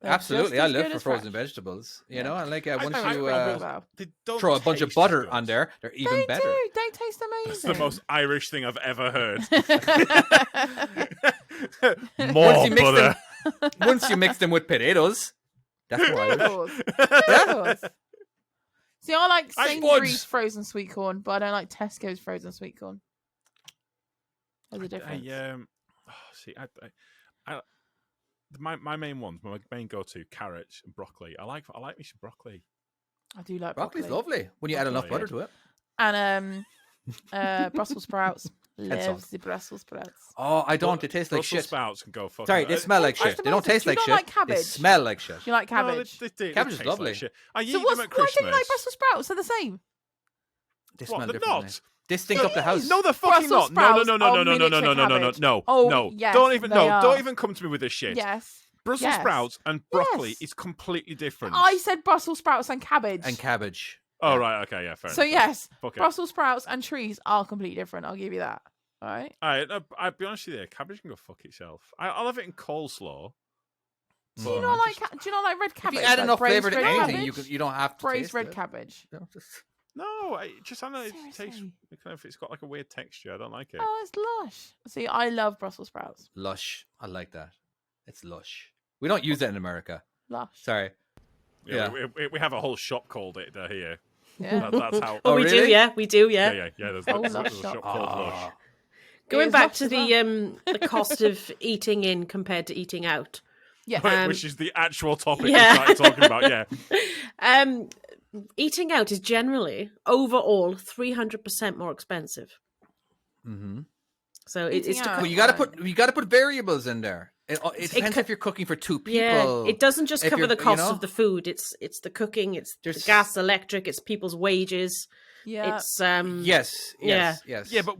Absolutely, I live for frozen vegetables. You know, and like once you throw a bunch of butter on there, they're even better. They taste amazing. That's the most Irish thing I've ever heard. More butter. Once you mix them with potatoes, that's more Irish. Yeah. See, I like Sainsbury's frozen sweet corn, but I don't like Tesco's frozen sweet corn. There's a difference. My main ones, my main go-to, carrots and broccoli. I like me some broccoli. I do like broccoli's lovely when you add enough butter to it. And Brussels sprouts. Loves the Brussels sprouts. Oh, I don't. They taste like shit. Brussels sprouts can go fucking. Sorry, they smell like shit. They don't taste like shit. Like cabbage? They smell like shit. Do you like cabbage? No, cabbage is lovely. Like I eat them at Christmas. Why do you like Brussels sprouts? They're the same. They smell they're differently. not. They stink up the house. No, they're fucking Brussels not. sprouts No. are miniature cabbage. No. Oh, No. yes, Don't even. they No. are. Don't even come to me with this shit. Yes. Brussels sprouts and broccoli Yes. is completely different. I said Brussels sprouts and cabbage. And cabbage. Oh right. Okay. Yeah. Fair. So enough. yes, Fuck it. Brussels sprouts and trees are completely different. I'll give you that. All right. I'll be honest with you. Cabbage can go fuck itself. I'll have it in coleslaw. Do you not like red If cabbage? you add like enough braised flavor to red anything, cabbage? you don't have to braised taste red it. cabbage. You know, just- No, I know it tastes. Seriously? It's got like a weird texture. I don't like it. Oh, it's lush. See, I love Brussels sprouts. Lush. I like that. It's lush. We don't use that in America. Lush. Sorry. Yeah, we have a whole shop called it here. Yeah. That's how. Oh, we do, really? yeah, we do, yeah. Yeah. There's, Oh, there's Lush a shop. shop called Lush. Going is back lush to as the cost of eating in compared to eating out. Yeah. Which is the actual topic yeah. we started talking about. Yeah. Eating out is generally overall 300% more expensive. Mm-hmm. So Eating it's out. Well, you got to put variables in there. It depends if you're cooking for two people. yeah, it doesn't just If cover you're- the cost you know? of the food. It's the cooking, it's the There's- gas, electric, it's people's wages. Yeah. It's Yes. Yeah. But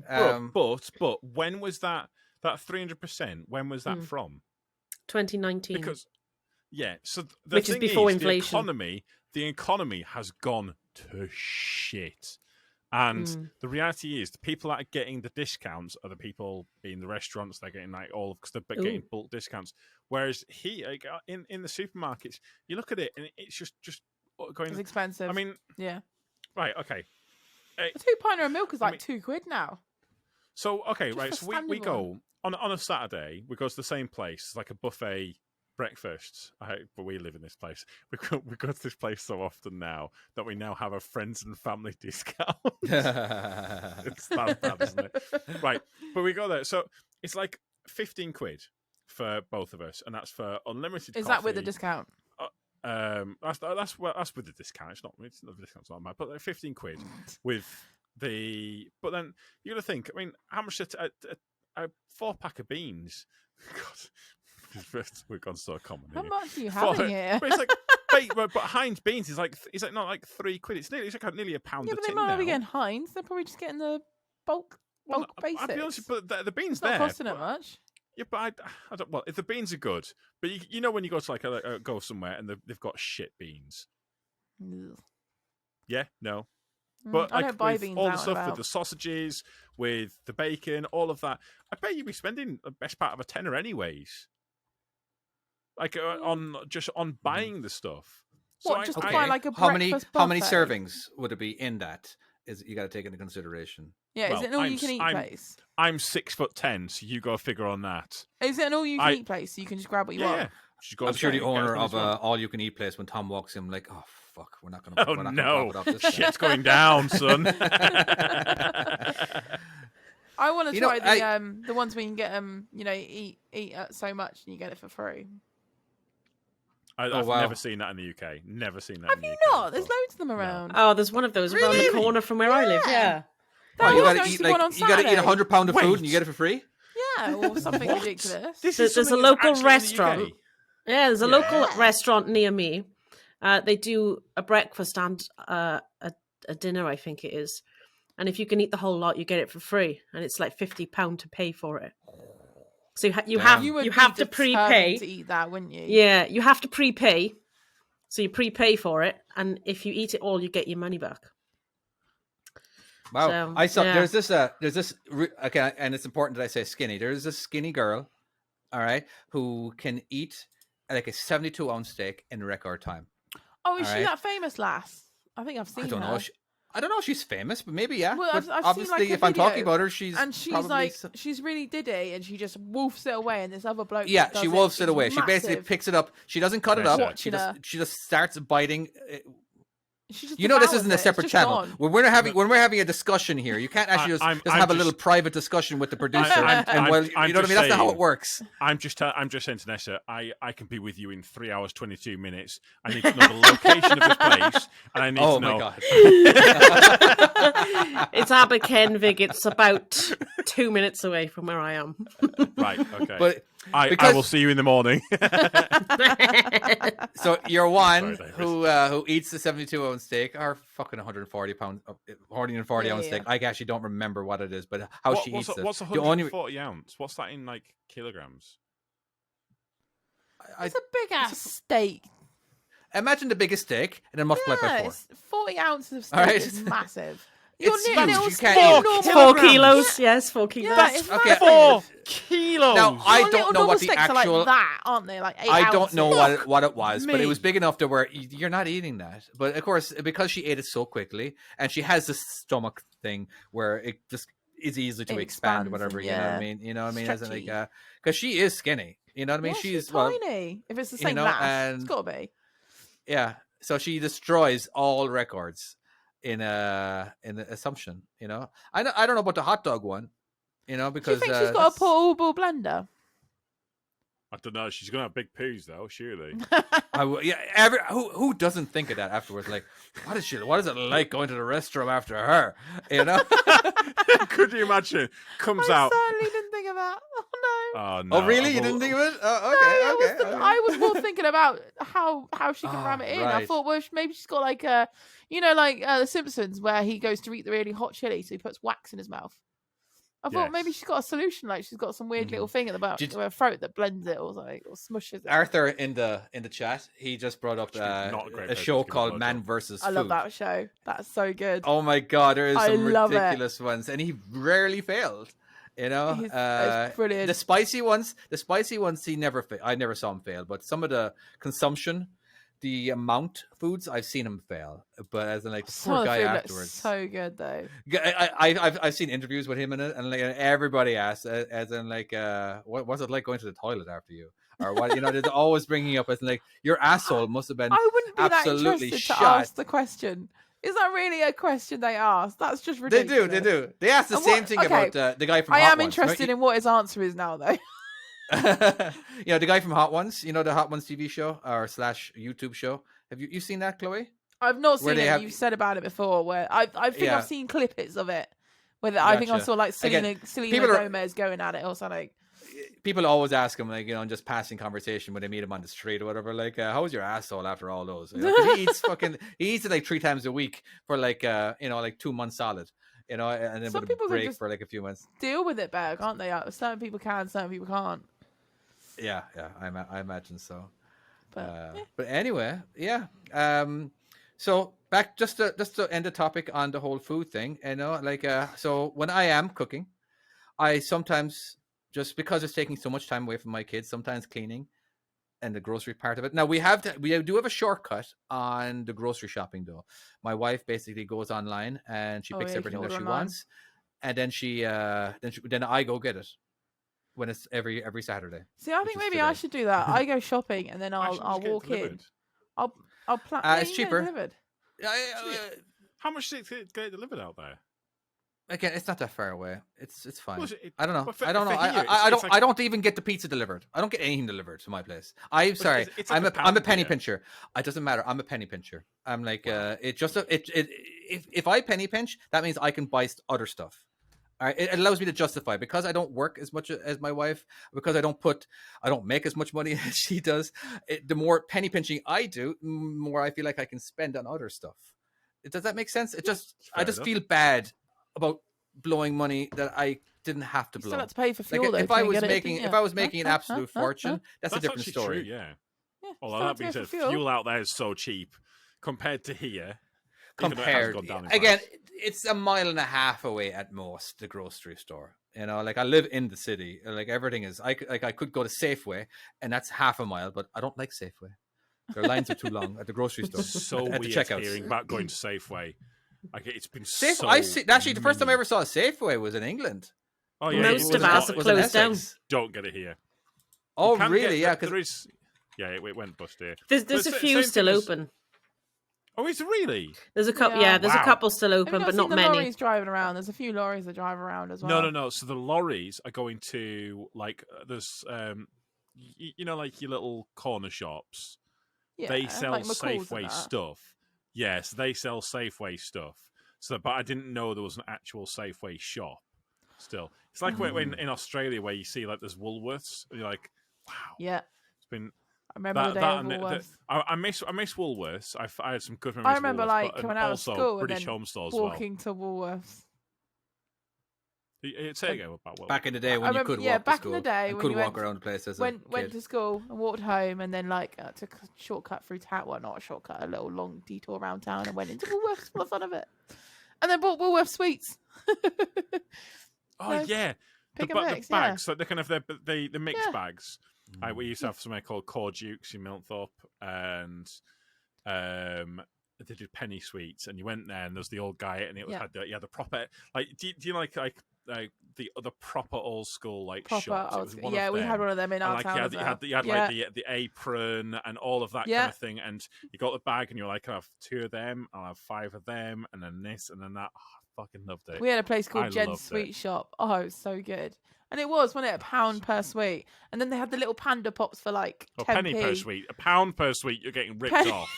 when was that 300%? When was that from? 2019. Because so the Which is thing before is, inflation. The economy has gone to shit. And the reality is, the people that are getting the discounts are the people in the restaurants. They're getting because they're getting bulk discounts. Whereas here, in the supermarkets, you look at it and it's just going. It's expensive. I mean, yeah. right? Okay. A 2-pinter of milk is like mean- £2 now. So okay, right. for So we standard go on a Saturday. We go to the same place. It's like a buffet breakfast. But we live in this place. We go to this place so often now that we now have a friends and family discount. It's that bad, isn't it? Right. But we go there. So it's like 15 quid for both of us, and that's for unlimited. Is coffee. that with the discount? That's with the discount. It's the discount's not bad, but like 15 quid with the. But then you got to think. I mean, how much a 4-pack of beans? God, we've gone so common. How here. much are you having here? But it's like, but Heinz beans is like not like 3 quid. It's nearly a pound Yeah, a but they tin might not now. be getting Heinz. They're probably just getting the bulk basics. I'll be honest, but the beans It's not there. costing it much. Yeah, but I don't. Well, if the beans are good, but you know when you go to like go somewhere and they've got shit beans. Ugh. Yeah, no. But I like don't buy with beans all out the stuff and with the sausages, with the bacon, all of that, I bet you'd be spending the best part of a tenner anyways. Like on buying the stuff. So What, just to okay. buy like a how many breakfast buffet? servings would it be in that? Is you got to take into consideration. Yeah, Well, is it an all-you-can-eat place? I'm 6'10", so you go figure on that. Is it an all-you-can-eat place? So you can just grab what you want? Yeah. Just go I'm sure the get as owner many of as you want. all-you-can-eat place, when Tom walks in, like, oh fuck, we're not gonna. Oh we're not no, gonna profit off this shit's going down, son. I want to You know, try the ones where you can get eat so much and you get it for free. I've wow. never seen that in the UK. Never seen that. Have in the you UK not? There's before. loads of them around. Oh, there's one of those around the corner from where I live. Yeah. Oh, you There was gotta going eat to be one on you gotta eat Saturday. £100 of food Wait. and you get it for free. Yeah, or something What? ridiculous. This There's is a something that's local actually in the restaurant. UK. Yeah, there's a local restaurant near me. They do a breakfast and a dinner, I think it is. And if you can eat the whole lot, you get it for free, and it's like £50 to pay for it. So you have You would you be have to determined prepay. to eat that, wouldn't you? Yeah, you have to prepay. So you prepay for it, and if you eat it all, you get your money back. Wow, So, I saw yeah. there's this okay, and it's important that I say skinny. There's this skinny girl, all right, who can eat like a 72-ounce steak in record time. Oh, is she Alright. that famous lass? I think I've seen I don't her. know. I don't know if she's famous, but maybe yeah. Well, But I've seen, obviously, like, a if I'm talking video, about her, she's she's probably she's really diddy, and she just wolfs it away, and this other bloke. yeah, that she does wolfs it is away. She basically massive. picks it up. She doesn't cut it Yes, up. sir. She Watching just she just starts biting. She just You know, this devours isn't it. a It's separate just channel. gone. When we're having a discussion here, you can't actually just I'm have a little just- private discussion with the producer. I'm and well, you know what I just mean? That's not how saying. it works. I'm just saying to Nessa, I can be with you in 3 hours 22 minutes. I need to know the location of this place, and I need Oh to know. my god! It's Aberkenvig. It's about 2 minutes away from where I am. Right. Okay. But I will see you in the morning. So you're one Sorry, who eats the 72-ounce steak, or fucking 140 ounce steak. I actually don't remember what it is, but how she eats it. What's 140 ounce? What's that in like kilograms? It's a big ass steak. Imagine the biggest steak and then multiply by 4. It's 40 ounces of steak All right. is massive. It's You're huge. little You can't eat it. 4 kilos. Yes, 4 kilos. Yeah, That's it's okay. massive. 4 kilos. Now, I Your don't little know normal what the steaks actual. are like that, aren't they? Like 8 I don't ounces. know what it was, but it was Me. big enough to where you're not eating that. But of course, because she ate it so quickly, and she has this stomach thing where it just is easy to It expand, expands whatever. and, You know what I yeah, mean? You know what I mean? As in, stretchy. like, because she is skinny. You know what I mean? Yeah, She's tiny. If it's the you same know, mass, and- it's got to be. yeah. So she destroys all records in the assumption. You know, I don't know about the hot dog one. You know, Do you because think she's got a portable blender? I don't know. She's gonna have big poos though, surely. Who doesn't think of that afterwards? Like, what is it like going to the restroom after her? You know? Could you imagine? Comes I out. certainly didn't think of that. Oh no. Oh no! Oh, really? You Well, didn't think of it? No, I was more thinking about how she can ram it in. I right. thought, well, maybe she's got like a, like The Simpsons, where he goes to eat the really hot chili, so he puts wax in his mouth. I thought maybe Yes. she's got a solution, like she's got some weird little thing at the back Did- of her throat that blends it or something, or smushes it. Arthur in the chat, he just brought up Not a great a place show to give a called blowjob. Man vs. I love that show. That's so good. Oh my god, there is I some love it. ridiculous ones, and he rarely failed. You know, It's brilliant. The spicy ones, he never. I never saw him fail, but some of the consumption, the amount foods, I've seen him fail. But as in, like, the Some poor of the guy food looks afterwards. so good though. I've seen interviews with him in it, and like everybody asks, as in, like, what was it like going to the toilet after you, or what? You know, they're always bringing up as in, like, your asshole must have been I wouldn't be that absolutely interested to shot. ask the question. Is that really a question they ask? That's just They ridiculous. do. They ask the And same what- thing okay, about the guy from I Hot am Ones. interested in what his answer is now, though. You know, the guy from Hot Ones. You know, the Hot Ones TV show or / YouTube show. Have you seen that, Chloe? I've not Where seen they it. have- You've said about it before. Where I think Yeah. I've seen clippets of it. Where I think I Gotcha. saw like Selena people are- Gomez going at it or something. People always ask him, like, you know, in just passing conversation when they meet him on the street or whatever, like, how's your asshole after all those? You know, 'cause he eats it like 3 times a week for like, you know, like 2 months solid, you know, and then Some with a people can break just- for like a few months. Deal with it better, can't they? Certain people can, certain people can't. Yeah, I imagine so. But But anyway, yeah. So back just to end the topic on the whole food thing, you know, like, so when I am cooking, I sometimes, just because it's taking so much time away from my kids, sometimes cleaning and the grocery part of it. Now we do have a shortcut on the grocery shopping though. My wife basically goes online and she Oh, picks yeah, you can everything that order she online. wants, and then I go get it when it's every Saturday. see, I which think is maybe today. I should do that. I go shopping and then Actually, I'll just get it walk in. delivered. I'll plan. It's you get it cheaper. delivered. How much does it get delivered out there? Again, it's not that far away. It's fine. Well, I don't know. but for- I don't know. for here, I it's don't. like- I don't even get the pizza delivered. I don't get anything delivered to my place. I'm sorry. it's like I'm a a pound penny here. pincher. It doesn't matter. I'm a penny pincher. I'm like if I penny pinch, that means I can buy other stuff. All right, it allows me to justify, because I don't work as much as my wife, because I don't make as much money as she does. The more penny pinching I do, the more I feel like I can spend on other stuff. Does that make sense? I fair just enough. feel bad about blowing money that I didn't have to You blow. still have to pay for fuel Like, though. if to I go was and get it, making didn't if you? I was making an absolute fortune, that's a different actually story. True, yeah. Yeah, Although still that have to being pay for said, fuel. fuel out there is so cheap compared to here. even though it has Compared gone down in again, price. it's a mile and a half away at most, the grocery store. You know, like, I live in the city. Like, everything is, I could go to Safeway, and that's half a mile, but I don't like Safeway. Their lines are too long at the grocery store. It's so at the weird checkouts. hearing about going to Safeway. Like, it's been Safeway. so. I see. Actually, the first time I many- ever saw a Safeway was in England. Oh yeah, Most it of was ours not- are it was in closed down. Essex. Don't get it here. Oh, You can really? get- Yeah, there because is. Yeah, it went bust here. There's But a sa- few same still thing as- open. Oh, is it really? There's a couple. Yeah. Yeah, there's Wow. a couple still Have you open, not but seen not the many. lorries driving around? There's a few lorries that drive around as well. No. So the lorries are going to like there's you know, like your little corner shops. Yeah, They sell like McCall's and Safeway that. stuff. Yes, they sell Safeway stuff. So, but I didn't know there was an actual Safeway shop. Still, it's like when in Australia where you see like there's Woolworths, and you're like, wow, Yeah. it's been. I remember the day of Woolworths. I miss Woolworths. I had some good memories. I remember of Woolworths, like but, coming out of also school British and then home stores walking to Woolworths. Say again about Woolworths. Back in the day when you could walk to back school, in the day and when could you walk around the place as a went kid. to school and walked home and then like took a shortcut through town. Well, not a shortcut, a little long detour around town and went into Woolworths for the fun of it, and then bought Woolworths sweets. Oh yeah, pick the and mix, bags, like the kind of the mixed Yeah. bags. We used to have something called Core Dukes in Milnthorpe, and they did penny sweets, and you went there, and there was the old guy, and it was had the proper like. Do you like the other proper old school like Proper shops? old school. Yeah, we had one of them in and, our like, town. you as well. had like the apron and all of that Yeah. kind of thing, and you got the bag, and you're like, I'll have 2 of them, I'll have 5 of them, and then this, and then that. Oh, I fucking loved it. We had a place called I Jen's loved Sweet it. Shop. Oh, it was so good. And it wasn't it, £1 per sweet? And then they had the little panda pops for like A 10p. penny per sweet, £1 per sweet. You're getting ripped Penny- off.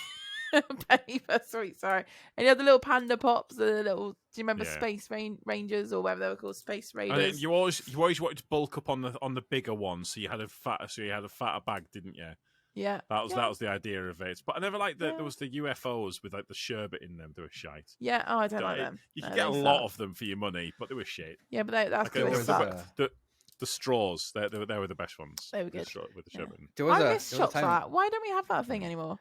Penny per sweet, sorry. And you had the little panda pops, the little. Do you remember Yeah. Space Rangers or whatever they were called, Space And then Raiders? you always wanted to bulk up on the bigger ones, so you had a fatter bag, didn't you? Yeah. That Yeah. was the idea of it. But I never liked Yeah. there was the UFOs with like the sherbet in them. They were shite. Yeah. Oh, I don't like them. You No, could get a they lot suck. of them for your money, but they were shit. Yeah, but that's Like, good. there They was sucked. the straws. They were the best ones. They were good. With the Yeah. sherbet in. There was I a, miss there was shops a like time. that. Why don't we have that thing anymore?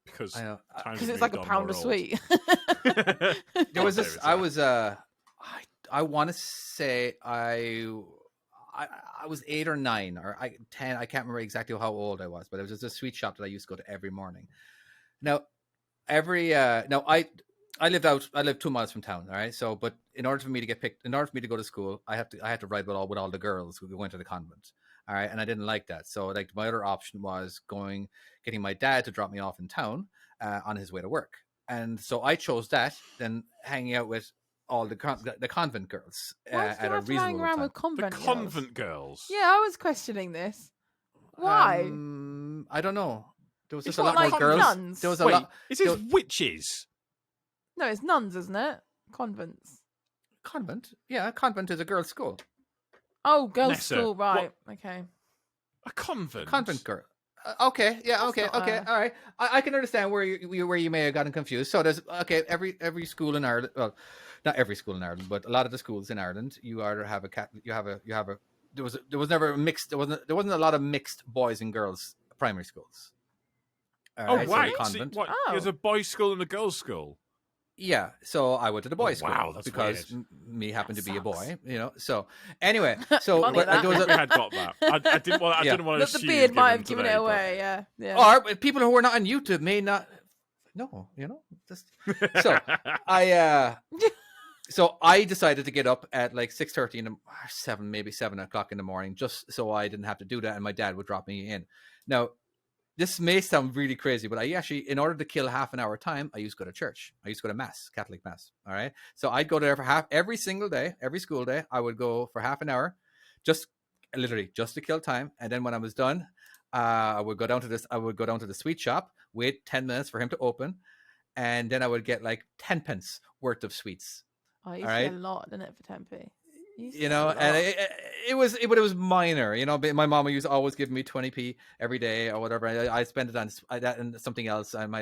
Because I know. times Because have it's like a moved on, pound we're of old. sweet. There was this. Seriously. I was. I want to say I was 8 or 9 or 10. I can't remember exactly how old I was, but it was just a sweet shop that I used to go to every morning. Now, I lived 2 miles from town. All right. So, but in order for me to go to school, I had to ride with all the girls who went to the convent. All right. And I didn't like that. So like my other option was getting my dad to drop me off in town on his way to work. And so I chose that, then hanging out with all the convent girls Why at did you a have to hang reasonable around time. with The convent girls? convent girls. Yeah, I was questioning this. Why? I don't know. There was It's just a not lot more like girls. nuns. There was a Wait, lot. is this there- witches? No, it's nuns, isn't it? Convents. Convent? Yeah, convent is a girls' school. Oh, girls' Nessa, school, right? Okay. A convent. Convent girl. Okay, yeah, That's okay, not okay, all right. I can understand where you may have gotten confused. So there's every school in Ireland. Well, not every school in Ireland, but a lot of the schools in Ireland, you either have there was never a mixed. There wasn't a lot of mixed boys and girls primary schools. All Oh right, so wow! the So convent. what, Oh. there's a boys' school and a girls' school. Yeah, so I went to the boys' Oh, wow, school that's because weird. me happened That to be a sucks. boy, So anyway, so Funny but that. there was We had got that. I didn't want. I Yeah. didn't want to Look, the assume. beard might have given given it today, away. Yeah. or people who are not on YouTube may not know, just so I decided to get up at like 6:30 in the 7 o'clock in the morning, just so I didn't have to do that, and my dad would drop me in. Now, this may sound really crazy, but I actually, in order to kill half an hour time, I used to go to church. I used to go to mass, Catholic mass. All right, so I'd go there for every single day, every school day. I would go for half an hour, just to kill time, and then when I was done, I would go down to the sweet shop, wait 10 minutes for him to open, and then I would get like 10 pence worth of sweets. I used All to right. get a lot, didn't it, for 10p? And it was it was minor. But my mom used to always give me 20p every day or whatever. I spent it on that and something else. I can't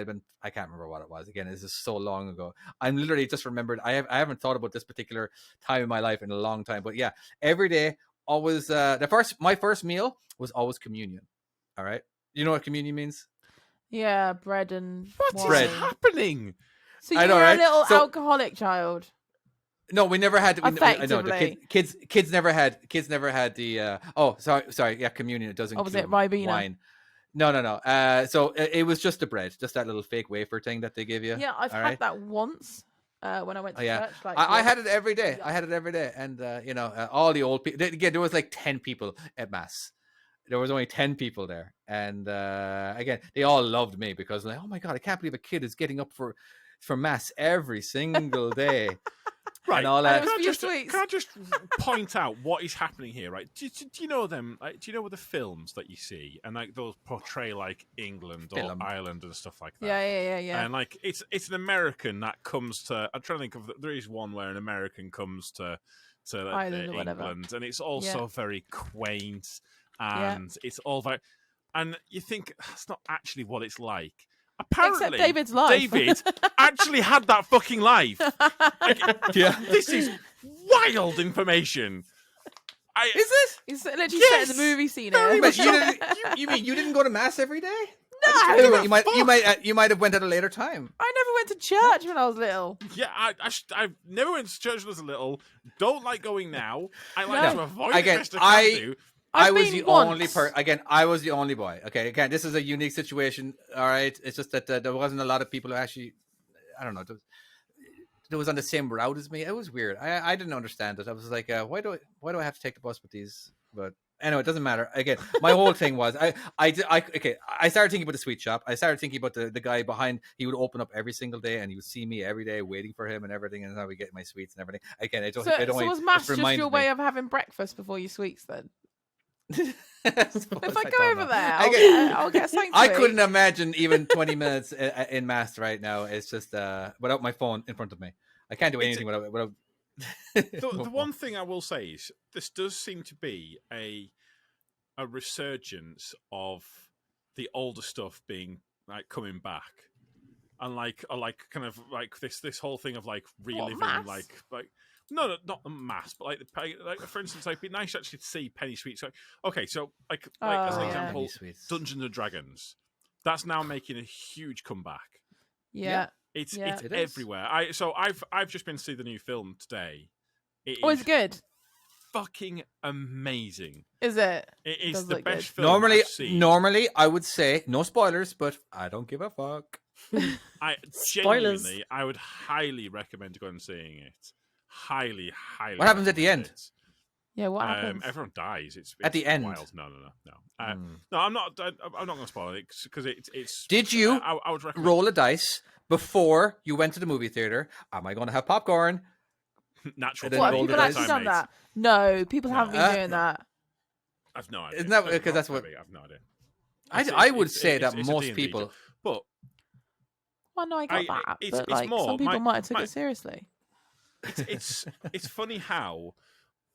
remember what it was. Again, this is so long ago. I'm literally just remembered. I haven't thought about this particular time in my life in a long time. But yeah, every day, always my first meal was always communion. All right, you know what communion means? Yeah, bread and What's wine. happening? So you I know, were right? a little So- alcoholic child. No, we never had. I know Effectively. kids never had the. Sorry. Yeah, communion. It doesn't. Or was it include Ribena? wine? No. So it was just the bread, just that little fake wafer thing that they give you. Yeah, I've all had right? that once when I went to Yeah. church. Like, I had it every day. Yeah. I had it every day, and all the old people. Again, there was like 10 people at mass. There was only 10 people there, and again, they all loved me because like, oh my god, I can't believe a kid is getting up for mass every single day. Right. And all And that. it was for your Can sweets. I just point out what is happening here, right? Do you know them? Like, do you know the films that you see and like those portray like England or Film. Ireland and stuff like that? Yeah. And like it's an American that comes to. I'm trying to think of. There is one where an American comes to to Ireland or whatever. England, and it's also very quaint, Yeah. and it's all very. And you think that's not actually what it's like. Apparently, Except David's life. David actually had that fucking life. Like, this is wild information. Is it? He's literally set in the movie scene here. But you mean you didn't go to mass every day? No, you might have went at a later time. I never went to church when I was little. Yeah, I never went to church when I was little. Don't like going now. I like to avoid it best I can do. I was the only I was the only boy. Okay, again, this is a unique situation. All right, it's just that there wasn't a lot of people who actually, I don't know, that was on the same route as me. It was weird. I didn't understand it. I was like, why do I have to take the bus with these? But anyway, it doesn't matter. Again, my whole thing was I started thinking about the sweet shop. I started thinking about the guy behind. He would open up every single day, and he would see me every day waiting for him and everything, and how we get my sweets and everything. Again, So was mass just your way of having breakfast before your sweets then? If I go over there, I'll get something. I couldn't imagine even 20 minutes in mass right now. It's just without my phone in front of me. I can't do anything without. The one thing I will say is this does seem to be a resurgence of the older stuff being like coming back, and like kind of like this whole thing of like reliving like. No, not a mass, but like for instance, it'd be nice actually to see penny sweets. Okay, so like as an example, Dungeons and Dragons, that's now making a huge comeback. Yeah, it's everywhere. I've just been to see the new film today. It's good. Fucking amazing. Is it? It is the best film I've seen. Normally, I would say no spoilers, but I don't give a fuck. Genuinely, I would highly recommend going and seeing it. Highly. What happens at the end? Yeah, what happens? Everyone dies. It's at the end. Wild. No. No, I'm not going to spoil it because it's. Did you I would recommend roll a dice before you went to the movie theater? Am I going to have popcorn? Natural. What, people actually done that? No, people haven't been doing that. I've no idea. Isn't that because that's what? I've no idea. I would say that most people. But well, no, I got that. But like, some people might have took it seriously. It's funny how.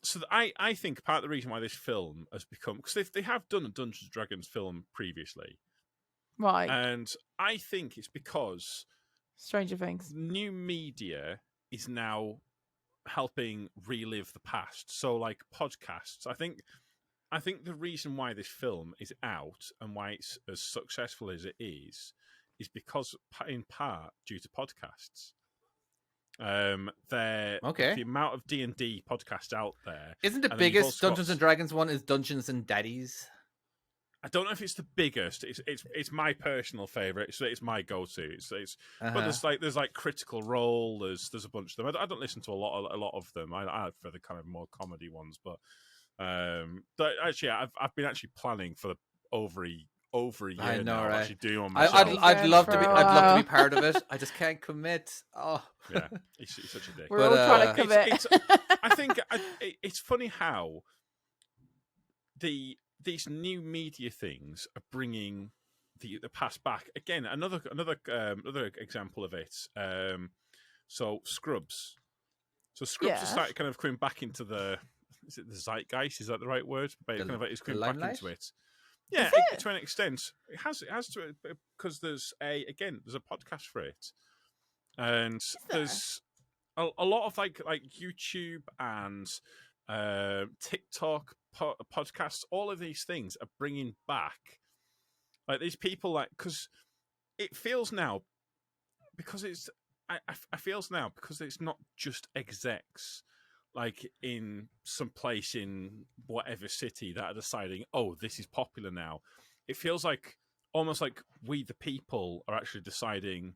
So I think part of the reason why this film has become, because they have done a Dungeons and Dragons film previously, right? And I think it's because Stranger Things, new media is now helping relive the past. So like podcasts, I think the reason why this film is out and why it's as successful as it is because in part due to podcasts. The amount of D&D podcasts out there. Isn't the biggest Dungeons and Dragons one is Dungeons and Daddies? I don't know if it's the biggest. It's my personal favorite. It's my go-to. But there's like Critical Role. There's a bunch of them. I don't listen to a lot of them. I for the kind of more comedy ones. But actually, I've been actually planning for over a year. I know, now, right? Actually doing on myself. I'd love to be part of it. I just can't commit. Oh, yeah, he's such a dick. We're all trying to commit. I think it's funny how these new media things are bringing the past back again. Another example of it. So Scrubs. So Scrubs has started kind of coming back into the zeitgeist? Is that the right word? But kind of it's coming back into it. Yeah, to an extent, it has to, because there's a podcast for it, and there's a lot of like YouTube and TikTok podcasts. All of these things are bringing back like these people, like, because it feels now because it's I feels now because it's not just execs. Like in some place in whatever city that are deciding, oh, this is popular now. It feels like almost like we, the people, are actually deciding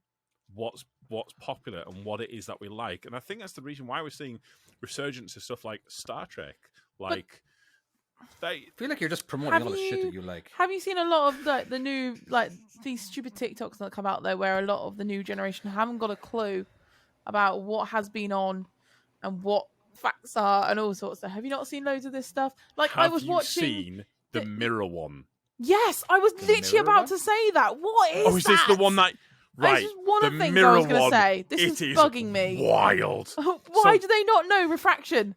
what's popular and what it is that we like. And I think that's the reason why we're seeing resurgence of stuff like Star Trek. Like, I feel like you're just promoting all the shit that you like. Have you seen a lot of the new, like, these stupid TikToks that come out there where a lot of the new generation haven't got a clue about what has been on and what facts are and all sorts of stuff. Have you not seen loads of this stuff? Like, I was watching. Have you seen the Mirror one? Yes, I was literally about to say that. What is that? Oh, is this the one that Right. This is one of the the things I mirror was going to one, say. This it is bugging me. Wild. Why do they not know refraction?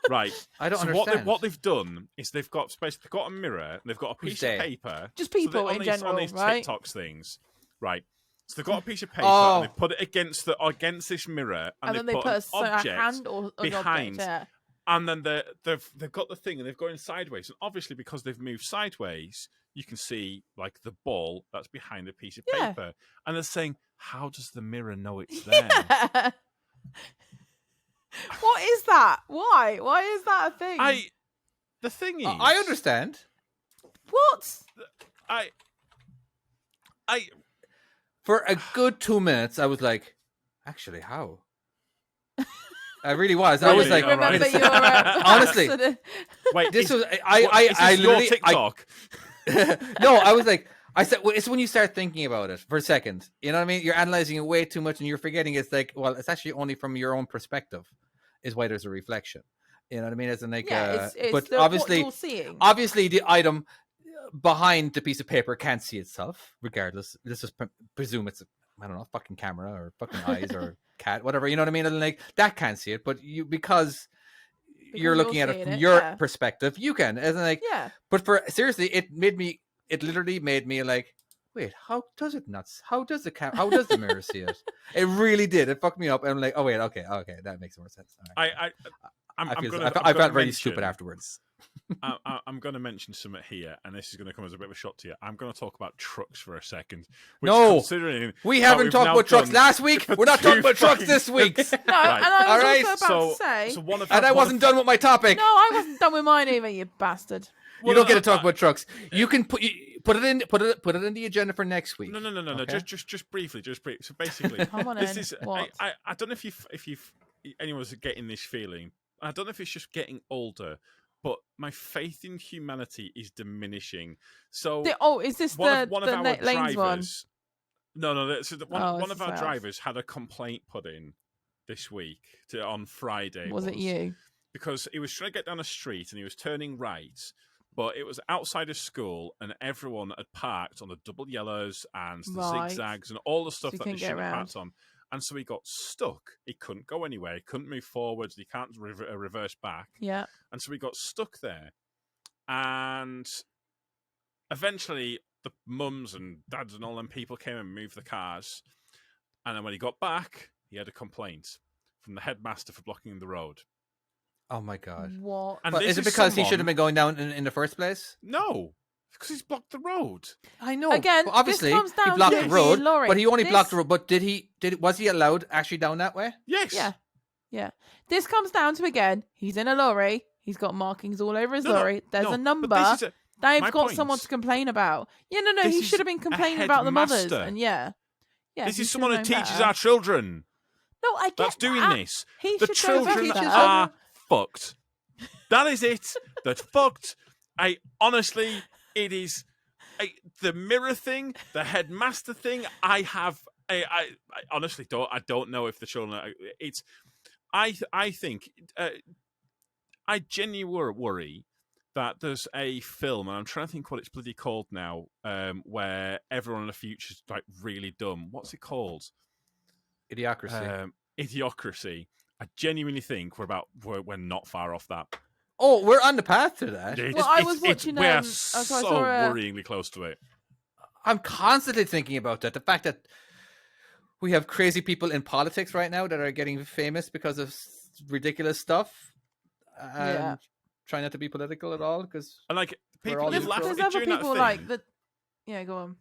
Right. I don't So understand. what they've done is they've got a mirror and they've got a piece of paper. Just people on in these, general, on these right? TikToks things, right? So they've got a piece of paper Oh. and they put it against this mirror, and then they put an a object hand or an behind, object, and then they've got the thing and they've gone sideways, and obviously because they've moved sideways, you can see like the ball that's behind the piece of paper, and they're saying, "How does the mirror know it's there?" Yeah. What is that? Why? Why is that a thing? The thing is, I understand. What? I For a good 2 minutes, I was like, actually, how? I really was. I was Really? like, All right. Remember your honestly, sort of- wait. this was is I this your literally TikTok. no, I was like, I said, well, it's when you start thinking about it for a second. You know what I mean? You're analyzing it way too much, and you're forgetting it's like, well, it's actually only from your own perspective, is why there's a reflection. You know what I mean? It's like, it's but what obviously, you're seeing. obviously, the item behind the piece of paper can't see itself. Regardless, let's just presume it's I don't know, fucking camera or fucking eyes or cat, whatever. You know what I mean? And like that can't see it, but because you're looking at it from your perspective, you can. And like, But for seriously, it literally made me like, wait, how does it not? How does the mirror see it? It really did. It fucked me up. And I'm like, oh wait, okay, that makes more sense. All right. I felt really stupid afterwards. I'm going to mention something here, and this is going to come as a bit of a shock to you. I'm going to talk about trucks for a second. No, considering we haven't talked about trucks last week. We're not talking about trucks this week. No, and I was also about to say, I wasn't done with my topic. No, I wasn't done with mine either, you bastard. You don't get to talk about trucks. You can put it in the agenda for next week. No. Okay? Just briefly. So basically, come on this in. is What? I don't know if anyone's getting this feeling. I don't know if it's just getting older, but my faith in humanity is diminishing. So, is this one of the our lanes drivers? one? No. So one of our drivers had a complaint put in this week on Friday. Was it you? Because he was trying to get down a street and he was turning right, but it was outside of school and everyone had parked on the double yellows and the zigzags and all the stuff that they shouldn't have parked on. And so he got stuck. He couldn't go anywhere. He couldn't move forwards. He can't reverse back. Yeah. And so he got stuck there. And eventually the mums and dads and all them people came and moved the cars. And then when he got back, he had a complaint from the headmaster for blocking the road. Oh my God. What? And is it because he should have been going down in the first place? No. Because he's blocked the road. I know. Again, well, obviously this comes down he blocked to the road, Laurie. but he only blocked the road. But was he allowed actually down that way? Yes. Yeah. This comes down to, again, he's in a lorry. He's got markings all over his lorry. There's a number. They've got someone to complain about. Yeah, no. He should have been complaining about the mothers. And this is someone who teaches our children. No, I get that's doing that. this. The children are fucked. That is it. They're fucked. It is the mirror thing, the headmaster thing. I honestly don't know if the children. I think I genuinely worry that there's a film, and I'm trying to think what it's bloody called now, where everyone in the future's like really dumb. What's it called? Idiocracy. Idiocracy. I genuinely think we're not far off that. Oh, we're on the path to that. I was watching. We're so worryingly close to it. I'm constantly thinking about that. The fact that we have crazy people in politics right now that are getting famous because of ridiculous stuff. Try not to be political at all, because people there's other people like that. Yeah, go on.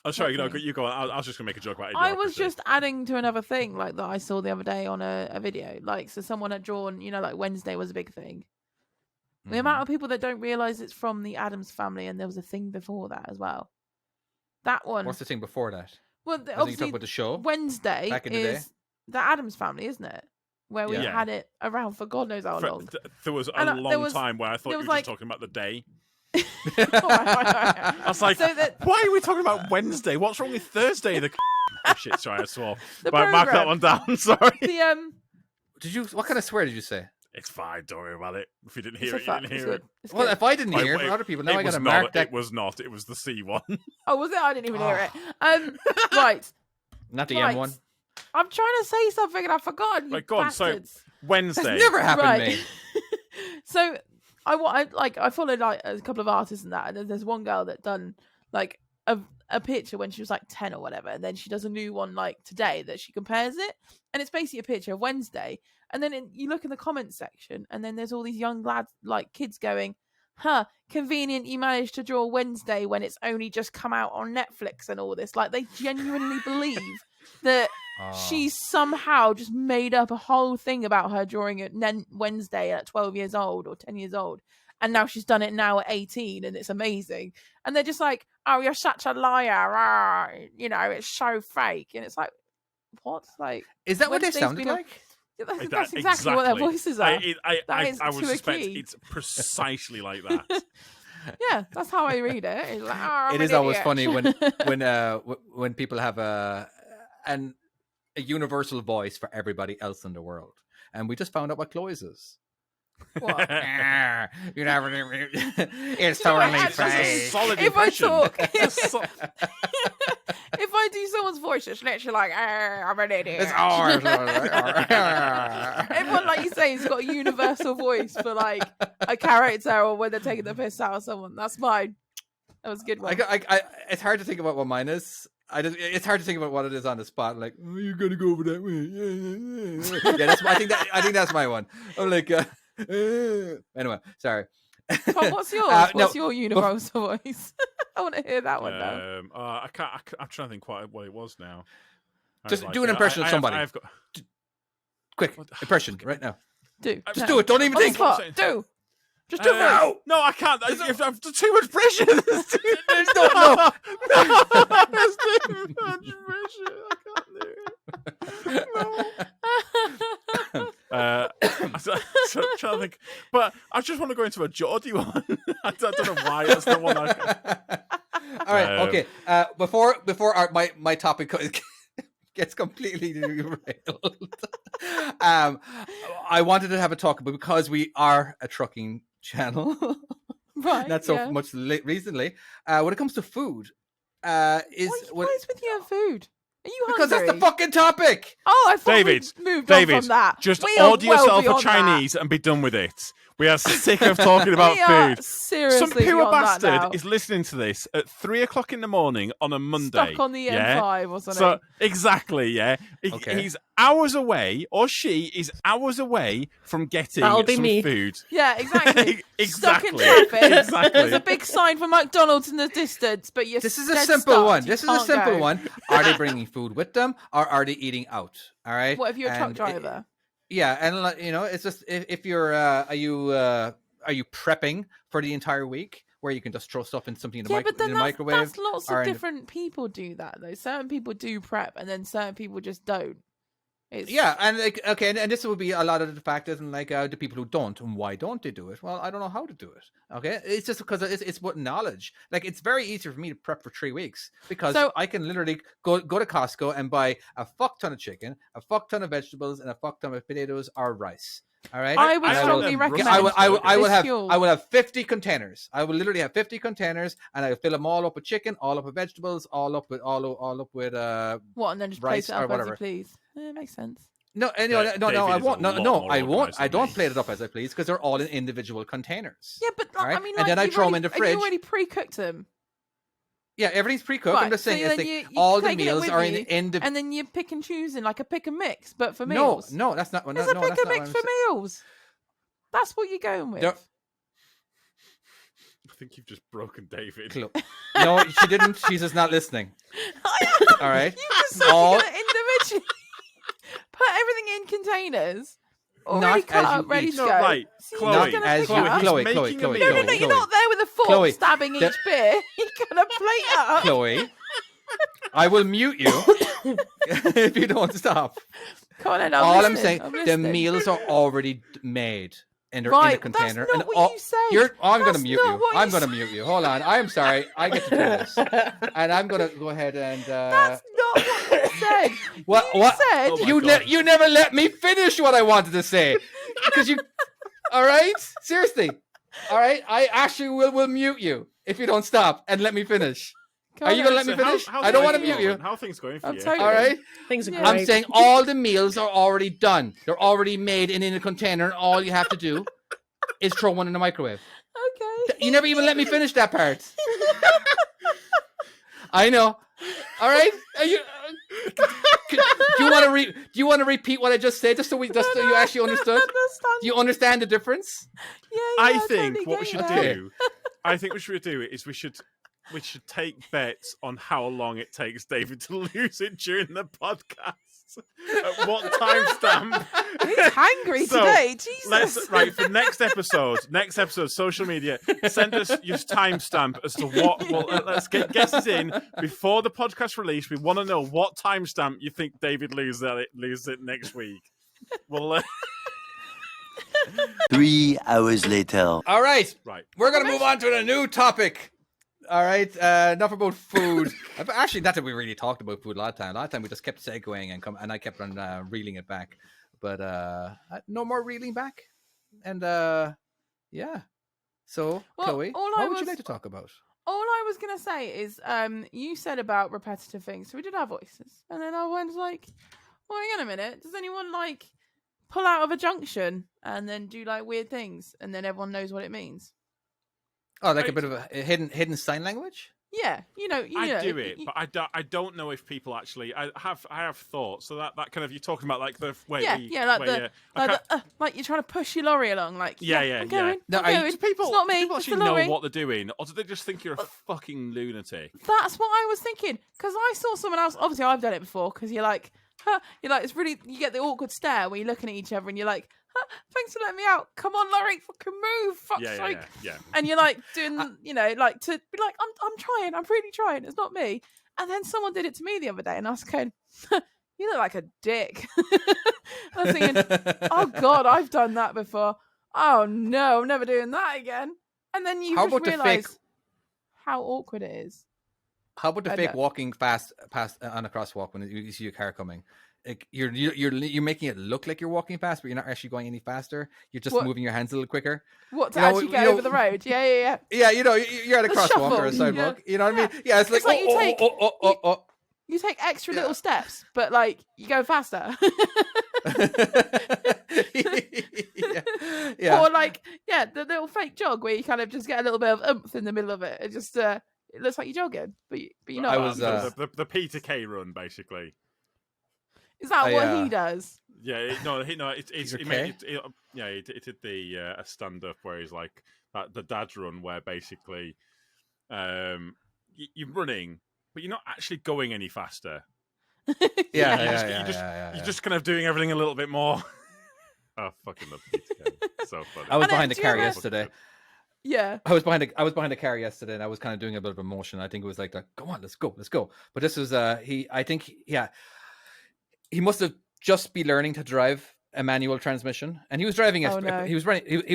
Oh, sorry, you go on. I was just gonna make a joke about it. I was just adding to another thing like that I saw the other day on a video. So someone had drawn, like Wednesday was a big thing. The amount of people that don't realise it's from the Addams family, and there was a thing before that as well. That one. What's the thing before that? Well, obviously, you talk about the show. Wednesday back in the is day? The Addams family, isn't it? Where we had it around for God knows how long. There was a long time where I thought you were just talking about the day. I was like, why are we talking about Wednesday? What's wrong with Thursday? Oh shit! Sorry, I swore. Mark that one down. Sorry. What kind of swear did you say? It's fine. Don't worry about it. If you didn't It's hear a it, you fact. didn't It's hear good. it. It's Well, good. if I didn't hear it, Wait, for other people, now I it got was to not. mark that. It was not. It was the C one. Oh, was it? I didn't even hear it. Right. Not the Right. M1. I'm trying to say something and I've forgotten. You Right, go on, so- bastards. Wednesday. That's never happened, Right. mate. So I followed like a couple of artists and that, and then there's one girl that done like a picture when she was like 10 or whatever, and then she does a new one like today that she compares it, and it's basically a picture of Wednesday, and then you look in the comments section, and then there's all these young lads, like kids, going, convenient you managed to draw Wednesday when it's only just come out on Netflix and all this. Like, they genuinely believe that she's somehow just made up a whole thing about her drawing it Wednesday at 12 years old or 10 years old, and now she's done it now at 18 and it's amazing, and they're just like, oh, you're such a liar, it's so fake. And it's like, what? Like, Is that what they Wednesday's sounded been like? that's exactly what their voices are. I is would to a suspect key. it's precisely like that. Yeah, that's how I read it. It's like, oh, It is always funny when people have a universal voice for everybody else in the world, and we just found out what Chloe's is. What? You never. It's You know what, totally actually, That's a fake. solid if I impression. talk, That's a so- if I do someone's voice, it's literally like, I'm an idiot. It's ours. Everyone, like you say, has got a universal voice for like a character or when they're taking the piss out of someone. That's mine. That was a good one. It's hard to think about what mine is. It's hard to think about what it is on the spot. Like, oh, you're gonna go over that way. Yeah, I think that's my one. I'm like, anyway, sorry. Tom, what's yours? What's your universal voice? I want to hear that one now. I can't. I'm trying to think quite what it was now. Just do an impression of somebody. I've got... Quick impression right now. Just do it. Don't even think. Do. Just do it. No, I can't. I've too much pressure. There's too No. There's too much pressure. I can't do it. No. I'm trying to think, but I just want to go into a Geordie one. I don't know why that's the one. All right, okay. Before my topic gets completely derailed, I wanted to have a talk, but because we are a trucking channel, Right. not so much recently, when it comes to food, Why is with you and food? Are you because hungry? that's the fucking topic. Oh, I thought David, we moved on from that. just We are order well yourself a beyond Chinese and be done with it. We are sick of talking about We are food. seriously Some poor beyond that now. bastard is listening to this at 3 o'clock in the morning on a Monday. Stuck on the yeah? M5 or something. So exactly, yeah. Okay. He's hours away, or she is hours away from getting That'll be some me. food. Yeah, exactly. Stuck in Exactly. traffic. Exactly. There's a big sign for McDonald's in the distance, but you're This is a dead simple stuck. one. You This is a can't simple go. one. Are they bringing food with them, or are they eating out? All right. What if you're a truck And driver? Yeah, and it's just if you're are you prepping for the entire week where you can just throw stuff in something in the, But then in the microwave? that's lots or of in the- different people do that though. Certain people do prep, and then certain people just don't. It's... Yeah, and like okay, and this would be a lot of the factors, and like the people who don't, and why don't they do it? Well, I don't know how to do it. Okay, it's just because it's what knowledge. Like it's very easy for me to prep for 3 weeks because I can literally go to Costco and buy a fuck ton of chicken, a fuck ton of vegetables, and a fuck ton of potatoes or rice. All right, I would And strongly will- recommend. I will this have 50 containers. I will literally have 50 containers, and I will fill them all up with chicken, all up with vegetables, all up with what, and then just rice place it or up as whatever. you please. It makes sense. No, Yeah, no, David I is won't. a No, lot no, more I won't. organised I than don't me. plate it up as I please because they're all in individual containers. Yeah, but All right? I mean, And like, then I you've throw 'em already- in the have fridge. You already pre-cooked them, Yeah, everything's pre-cooked. I'm Right, just saying, so it's then like you all the taking it meals with are you, in individual. and then you pick and choose in like a pick and mix. But for No, meals, no, that's not. there's no, a pick that's and not mix what for I'm saying. meals. That's what you're going with. There- I think you've just broken David. No, she didn't. She's just not listening. All right. You just said All- you're gonna individually put everything in containers, already Not cut as you up, ready eat. to No, go. right, So Chloe, you're just gonna as pick you- it up. Chloe, He's Chloe, making a Chloe, meal. No, Chloe, you're Chloe. not there with a fork Chloe, stabbing each beer. You're gonna plate it up. Chloe, I will mute you if you don't stop. Come on, then, All I'm listening, saying, I'm the listening. meals are already made. And they're Right, in a container. that's not and what all, you said. I'm going to That's mute not you. what I'm you going to mute you. Hold on. I'm sorry. I get to do this. And I'm going to go ahead and... That's not what you said. What? You What? said Oh my You God. you never let me finish what I wanted to say. Because you... All right, seriously. All right, I actually will mute you if you don't stop and let me finish. Are you gonna let me finish? I don't want to mute you. How are things going for you? Totally. All right. Things are great. I'm saying all the meals are already done. They're already made and in a container. And all you have to do is throw one in the microwave. Okay. You never even let me finish that part. I know. All right. Are you? Do you want to repeat what I just said, just so you actually understood? Do you understand the difference? Yeah. I think totally what we get should you. do. I think what we should do is we should take bets on how long it takes David to lose it during the podcast. At what timestamp? He's hangry So, today. Jesus. For next episode, social media, send us your timestamp as to what. Well, let's get guesses in before the podcast release. We want to know what timestamp you think David loses it next week. Well, 3 hours later. All right. right. We're gonna move on to a new topic. All right. Enough about food. Actually, not that we really talked about food a lot of time. A lot of time we just kept segueing and I kept on reeling it back. But no more reeling back. And yeah. So, Well, Chloe, all what I would you was- like to talk about? All I was gonna say is, you said about repetitive things, so we did our voices, and then I went like, well, hang on a minute, does anyone like pull out of a junction and then do like weird things, and then everyone knows what it means? Oh, like a bit of a hidden sign language? Yeah, I do it, but I don't know if people actually. I have thoughts. So that kind of you're talking about like the way. like you're trying to push your lorry along, like Yeah. I'm going. No, I'm going. Do people, it's not me. do people It's actually the know lorry. what they're doing, or do they just think you're a fucking lunatic? That's what I was thinking, because I saw someone else. Obviously, I've done it before. Because you're like, it's really. You get the awkward stare where you're looking at each other, and you're like, thanks for letting me out. Come on, lorry, fucking move. Fuck's sake. Yeah. And you're like doing, like to be like, I'm trying. I'm really trying. It's not me. And then someone did it to me the other day, and I was going, you look like a dick. I was thinking, oh God, I've done that before. Oh no, I'm never doing that again. And then you just realise how awkward it is. How about the fake walking past on a crosswalk when you see your car coming? Like you're making it look like you're walking fast, but you're not actually going any faster. You're just moving your hands a little quicker. What to actually get over the road? Yeah. Yeah, you're at a crosswalk or a sidewalk. Yeah. You know what I mean? Yeah, it's like you take extra little steps, but like you go faster. yeah. Or like the little fake jog where you kind of just get a little bit of oomph in the middle of it. It just it looks like you're jogging, but you're not. I was the Peter K run basically. Is that what he does? Yeah, he did the a stand up where he's like the dad run where basically you're running but you're not actually going any faster. You're just kind of doing everything a little bit more. I fucking love Peter K. So funny. I was behind the car yesterday. Yeah, I was behind a car yesterday, and I was kind of doing a bit of a motion. I think it was like, "Come on, let's go." But this was he must have just be learning to drive a manual transmission, and he was driving he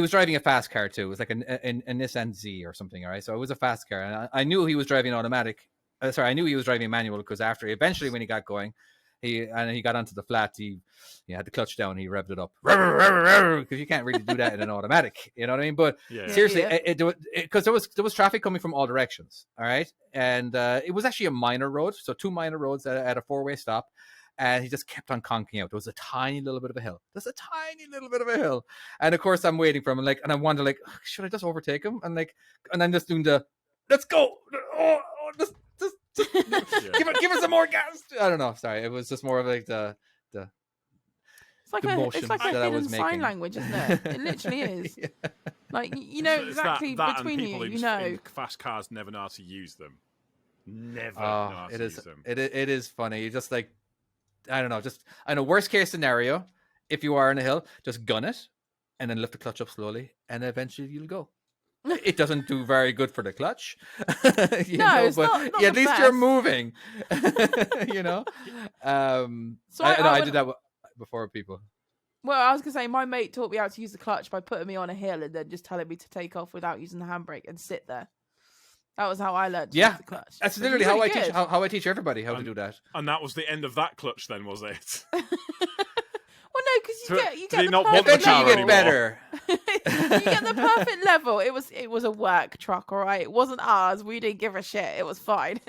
was driving a fast car too. It was like a Nissan Z or something. All right, so it was a fast car, and I knew he was driving automatic. I knew he was driving manual because eventually when he got going, he got onto the flat. He had the clutch down. He revved it up because you can't really do that in an automatic. You know what I mean? But seriously, because there was traffic coming from all directions. All right, and it was actually a minor road, so 2 minor roads at a 4-way stop. And he just kept on conking out. There was a tiny little bit of a hill. And of course, I'm waiting for him, and I wonder, should I just overtake him? And I'm just doing the, let's go. Just give it some more gas. I don't know. Sorry, it was just more of like the. It's like a hidden sign language, isn't it? It literally is. Yeah. Like exactly between you. Fast cars never know how to use them. Never know how to use them. It is funny. You just like. I know. Worst case scenario, if you are on a hill, just gun it and then lift the clutch up slowly, and eventually you'll go. It doesn't do very good for the clutch, it's not at least best. you're moving. So I did that before people. Well, I was gonna say my mate taught me how to use the clutch by putting me on a hill and then just telling me to take off without using the handbrake and sit there. That was how I learned to use the clutch. That's literally how I teach everybody how to do that. And that was the end of that clutch then, was it? Well, no, because you get Did the he not want the perfect Eventually, you car level. get anymore? better. You get the perfect level. It was a work truck, all right. It wasn't ours. We didn't give a shit. It was fine.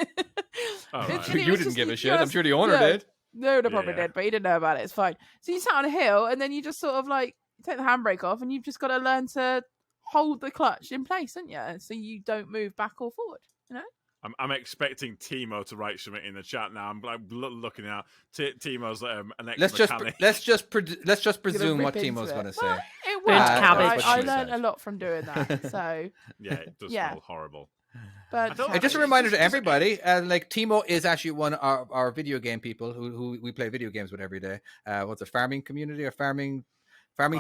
All And right. it You was didn't just- give a you shit. I'm just- sure the owner yeah. did. No, they probably Yeah. did, but he didn't know about it. It's fine. So you sat on a hill, and then you just sort of like take the handbrake off, and you've just got to learn to hold the clutch in place, don't you? So you don't move back or forward. You know. I'm expecting Timo to write something in the chat now. I'm like looking out. Timo's an ex-mechanic. Let's just presume rip what into Timo's it. going to Well, say. it Burnt worked. cabbage. I She learned said. a lot from doing that. So, Yeah, it does Yeah. smell horrible. but I don't- And just a It's reminder to just- everybody, like Timo is actually one of our video game people who we play video games with every day. What's a farming community or farming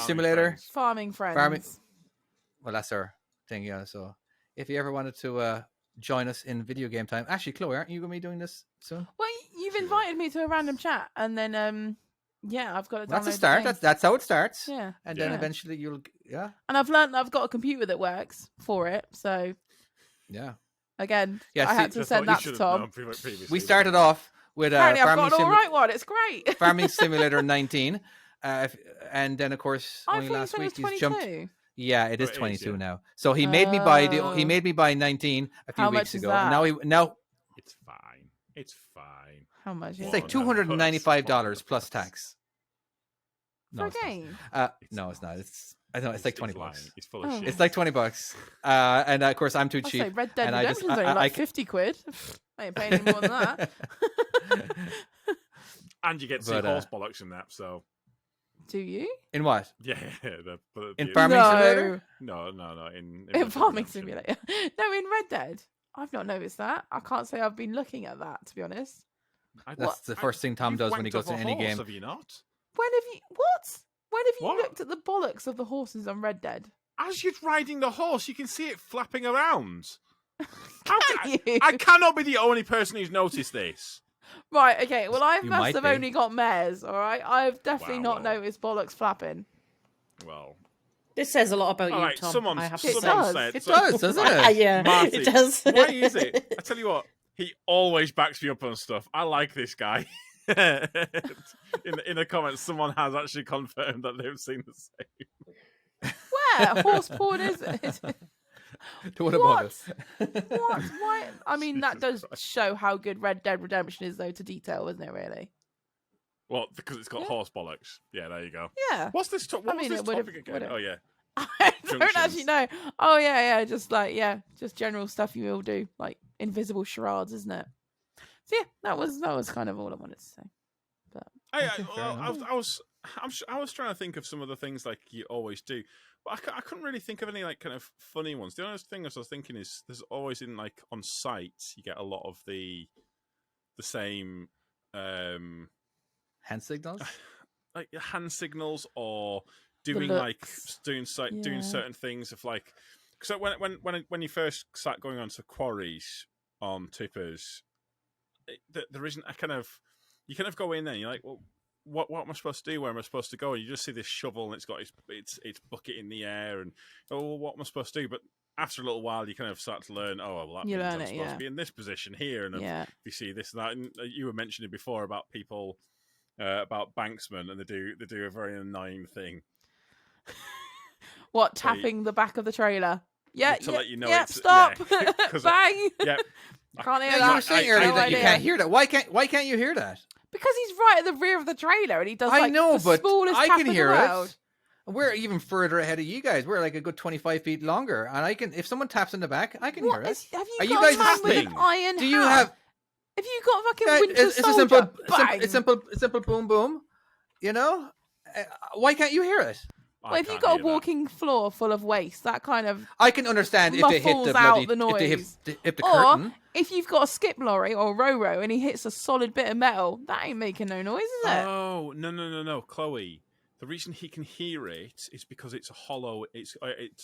simulator? friends. farming friends. Farming- Well, that's our thing, yeah. So if you ever wanted to join us in video game time, actually, Chloe, aren't you going to be doing this soon? Well, you've invited me to a random chat, and then yeah, I've got to download That's a the start. game. That's how it starts. Yeah, And then Yeah. eventually yeah. and I've learned I've got a computer that works for it. So again, Yeah, I see, had to Just send what you that to should have Tom. known previously. We started off with Apparently, I've farming, got an all right one. It's great. farming Simulator 19. And then, of course, I only thought you last said it was week he's jumped. 22. Yeah, it is Oh, it is, 22 yeah. now. So he made me buy he Oh. made me buy 19 a few How weeks much is ago. that? Now It's fine. It's fine. How much is it's Well, like it? $295 plus tax. For a it's not. game? No, it's not. I know it's like 20 lying. bucks. He's full of Oh. shit. It's like $20. And of course I'm too I'll cheap. say Red Dead and I just- Redemption's only I- like I- 50 quid. I ain't paying any more than that. And you get to see But, horse bollocks in that, so Do you? In what? yeah. In Farming no. Simulator? No. In Red Dead Farming Redemption. Simulator. No, in Red Dead. I've not noticed that. I can't say I've been looking at that, to be honest. That's the first thing Tom You've does when he wanked goes off to a any horse, game. Have you not? When have you... What? When have you What? looked at the bollocks of the horses on Red Dead? As you're riding the horse, you can see it flapping around. How Can you? I cannot be the only person who's noticed this. Right, okay. Well, I You must might have be. only got mares, all right? I've definitely Wow, not well. noticed bollocks flapping. Well, This says a lot about all you, right. Tom. Someone I have to It say. does. said. It so- does, doesn't Ah, it? yeah, Marty, it does. Why is it? I tell you what, he always backs me up on stuff. I like this guy. in the comments, someone has actually confirmed that they've seen the same. Where? Horse porn is it? What about What? it? What? Why? I mean, that Jesus does Christ. show how good Red Dead Redemption is, though, to detail, isn't it, really? Well, because it's got Yeah. horse bollocks. Yeah, there you go. Yeah. What's this? What mean, was it this would've- topic again? would've- Oh yeah. I don't actually Junctions. know. Oh, yeah, just just general stuff you all do, like invisible charades, isn't it? So, yeah, that was kind of all I wanted to say. I was trying to think of some of the things like you always do, but I couldn't really think of any like kind of funny ones. The only thing I was thinking is there's always in like on site you get a lot of the same Hand signals? like hand signals or doing looks. doing Yeah. certain things of like so when you first start going on to quarries on tippers, there isn't a kind of you kind of go in there and you're like, well, what am I supposed to do? Where am I supposed to go? And you just see this shovel and it's got its bucket in the air and well, what am I supposed to do? But after a little while, you kind of start to learn. Oh, well, that You means learn I'm it, supposed yeah. to be in this position here, and Yeah. if you see this and that. And you were mentioning before about people about banksmen, and they do a very annoying thing. What, So you- tapping the back of the trailer? Yeah, to yeah, let you know yeah, it's- stop. yeah, 'cause Bang. Yeah, Can't hear Yeah, that. you were saying I- earlier no that you idea. can't hear that. Why can't you hear that? Because he's right at the rear of the trailer and he does I like know, the but smallest I tap can in hear the world. it. We're even further ahead of you guys. We're like a good 25 feet longer, and I can. If someone taps in the back, I can What hear it. is, have you Are you got guys a man with tapping? an iron Do you hand? have? Have you got fucking Yeah, Winter it's a Soldier? simple, Bang. it's simple, boom, boom. You know, why can't you hear it? I Well, if can't you've got hear a that. walking floor full of waste, that kind of... I can understand if they hit Muffles the out bloody, the if they noise. hit the Or curtain. if you've got a skip lorry or a ro-ro and he hits a solid bit of metal, that ain't making no noise, is it? Oh no, Chloe. The reason he can hear it is because it's a hollow. It's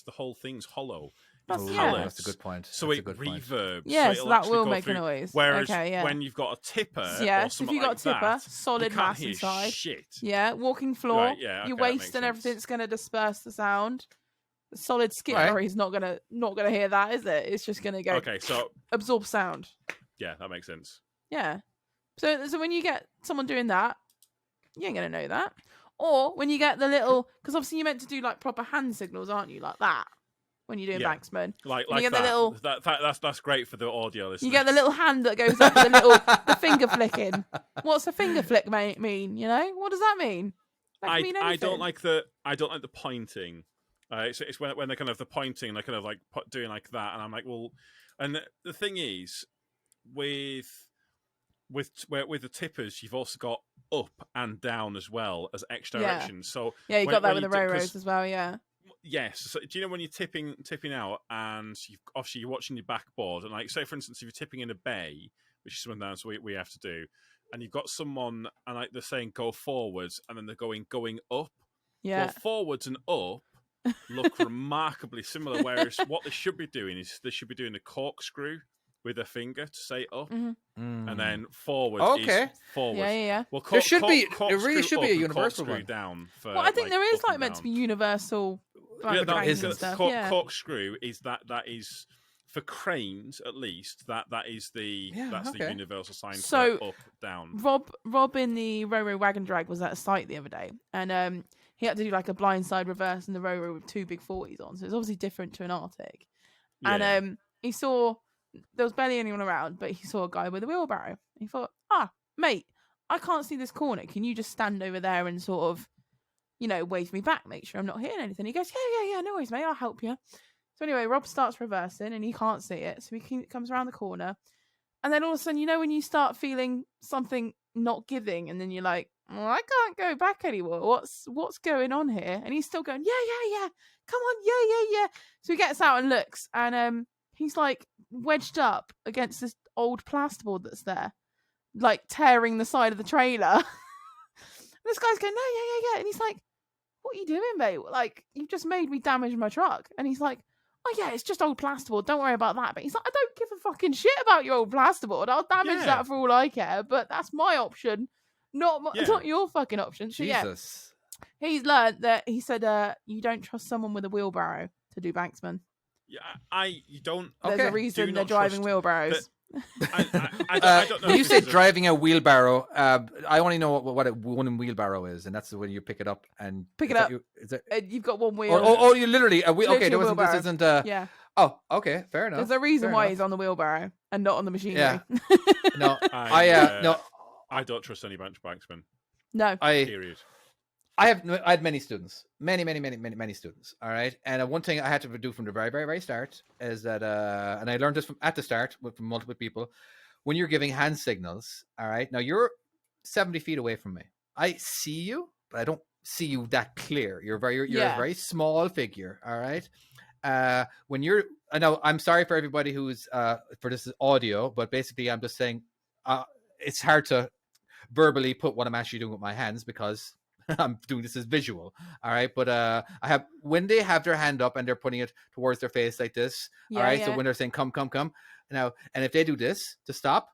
the whole thing's hollow. That's- It's yeah. pallets. That's a good point. So That's it a good point. reverbs. Yes, it'll that actually will go make a through. noise. Whereas Okay, yeah. when you've got a tipper, Yeah, or so if something you've got like a tipper, that, solid you can't mass hear inside. shit. Yeah, walking floor, Right, yeah, your okay, that waste makes and sense. everything's going to disperse the sound. The solid skip Right. lorry's not gonna hear that, is it? It's just gonna go Okay, so absorb sound. yeah, that makes sense. Yeah. So when you get someone doing that, you ain't gonna know that. Or when you get the little, because obviously you're meant to do like proper hand signals, aren't you? Like that when you're doing banksman. Like you get that. The little, That's great for the audio listeners. You get the little hand that goes up with the finger flicking. What's a finger flick mean? You know, what does that mean? That can mean anything. I don't like the pointing. It's when they're kind of the pointing, they're kind of like doing like that, and I'm like, well, and the thing is, with the tippers, you've also got up and down as well as X directions. So you got that with the railroads as well. Yeah. Yes. So, do you know when you're tipping out, and you're watching your backboard, and like say for instance, if you're tipping in a bay, which is something else we have to do, and you've got someone, and like they're saying go forwards, and then they're going up. Yeah. Well, forwards and up look remarkably similar. Whereas what they should be doing is they should be doing a corkscrew with a finger to say up, and then forward is forward. Yeah. Well, there really should be a universal one. Down for, I think there is meant to be universal. Corkscrew is that is for cranes at least. That's the universal sign for up down. Rob in the Ro-Ro Wagon Drag was at a site the other day, and he had to do like a blindside reverse in the Ro-Ro with 2 big 40s on, so it's obviously different to an Arctic. And he saw there was barely anyone around, but he saw a guy with a wheelbarrow. He thought, mate, I can't see this corner. Can you just stand over there and sort of, wave me back, make sure I'm not hitting anything? He goes, yeah, no worries, mate, I'll help you. So anyway, Rob starts reversing and he can't see it, so he comes around the corner, and then all of a sudden, when you start feeling something not giving, and then you're like, I can't go back anymore. What's going on here? And he's still going, yeah. Come on, yeah. So he gets out and looks, and he's like wedged up against this old plasterboard that's there, like tearing the side of the trailer. This guy's going, no, yeah. And he's like, what are you doing, mate? Like, you've just made me damage my truck. And he's like, oh yeah, it's just old plasterboard. Don't worry about that. But he's like, I don't give a fucking shit about your old plasterboard. I'll damage that for all I care. But that's my option, not your fucking option. So Jesus. He's learned that. He said, you don't trust someone with a wheelbarrow to do banksman. Yeah, you don't. There's a reason they're driving wheelbarrows. I don't know. When you say driving a wheelbarrow, I only know what a wooden wheelbarrow is, and that's when you pick it up and You've got one wheel. Oh, you literally a wheel. Okay, this isn't. Yeah. Oh, okay, fair enough. There's a reason why he's on the wheelbarrow and not on the machinery. Yeah. No, I don't trust any banksman. No. Period. I had many students, many students. All right, and one thing I had to do from the very, very, very start is that, and I learned this at the start from multiple people. When you're giving hand signals, all right, now you're 70 feet away from me. I see you, but I don't see you that clear. You're a very small figure. All right. When you're, I know I'm sorry for everybody who's for this audio, but basically I'm just saying it's hard to verbally put what I'm actually doing with my hands because I'm doing this as visual. All right. But I have, when they have their hand up and they're putting it towards their face like this. All right. So when they're saying come now, and if they do this to stop,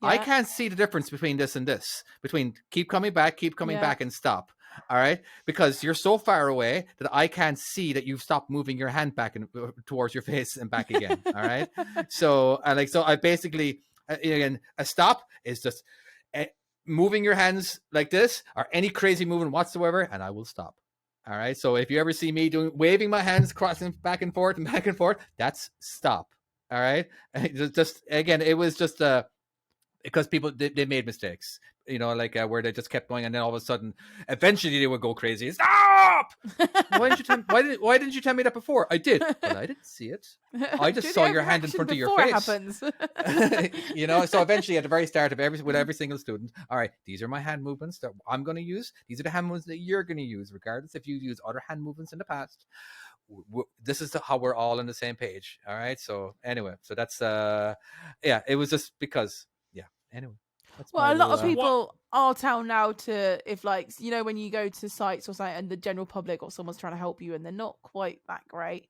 I can't see the difference between this and this, between keep coming back and stop. All right. Because you're so far away that I can't see that you've stopped moving your hand back and towards your face and back again. All right. So I basically, again, a stop is just moving your hands like this or any crazy movement whatsoever, and I will stop. All right. So if you ever see me waving my hands, crossing back and forth, that's stop. All right. And just again, it was just because people they made mistakes, where they just kept going, and then all of a sudden, eventually they would go crazy. Stop! Why didn't you tell me that before? I did, but I didn't see it. I just saw your hand in front of your face. Happens. So eventually, at the very start of every single student, all right, these are my hand movements that I'm going to use. These are the hand movements that you're going to use, regardless if you use other hand movements in the past. This is how we're all on the same page. All right. So anyway, so that's it was just because anyway. Well, a lot of people are tell now to, if when you go to sites or something and the general public or someone's trying to help you and they're not quite that great,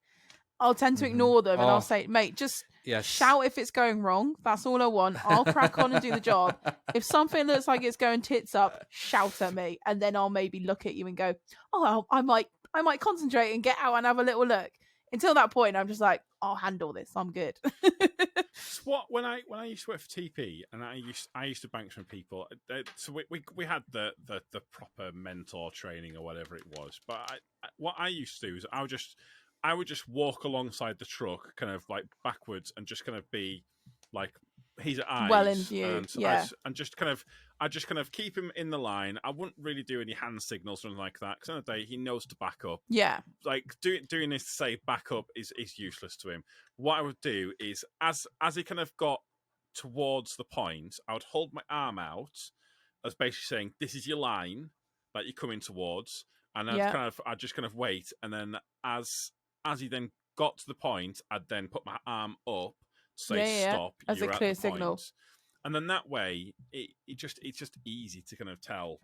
I'll tend to ignore them and I'll say, mate, just shout if it's going wrong. That's all I want. I'll crack on and do the job. If something looks like it's going tits up, shout at me, and then I'll maybe look at you and go, oh, I might concentrate and get out and have a little look. until that point, I'm just like, I'll handle this. I'm good. It's what when I used to work for TP and I used to bank from people. So we had the proper mentor training or whatever it was. But what I used to do is I would just walk alongside the truck, kind of like backwards, and just kind of be like his eyes, Well in view, and yeah. I just kind of keep him in the line. I wouldn't really do any hand signals or anything like that because at the end of the day he knows to back up. Yeah, like doing this to say back up is useless to him. What I would do is as he kind of got towards the point, I would hold my arm out as basically saying, "This is your line that you're coming towards," and I'd just kind of wait, and then as he then got to the point, I'd then put my arm up to say stop. As a clear signal. And then that way, it's just easy to kind of tell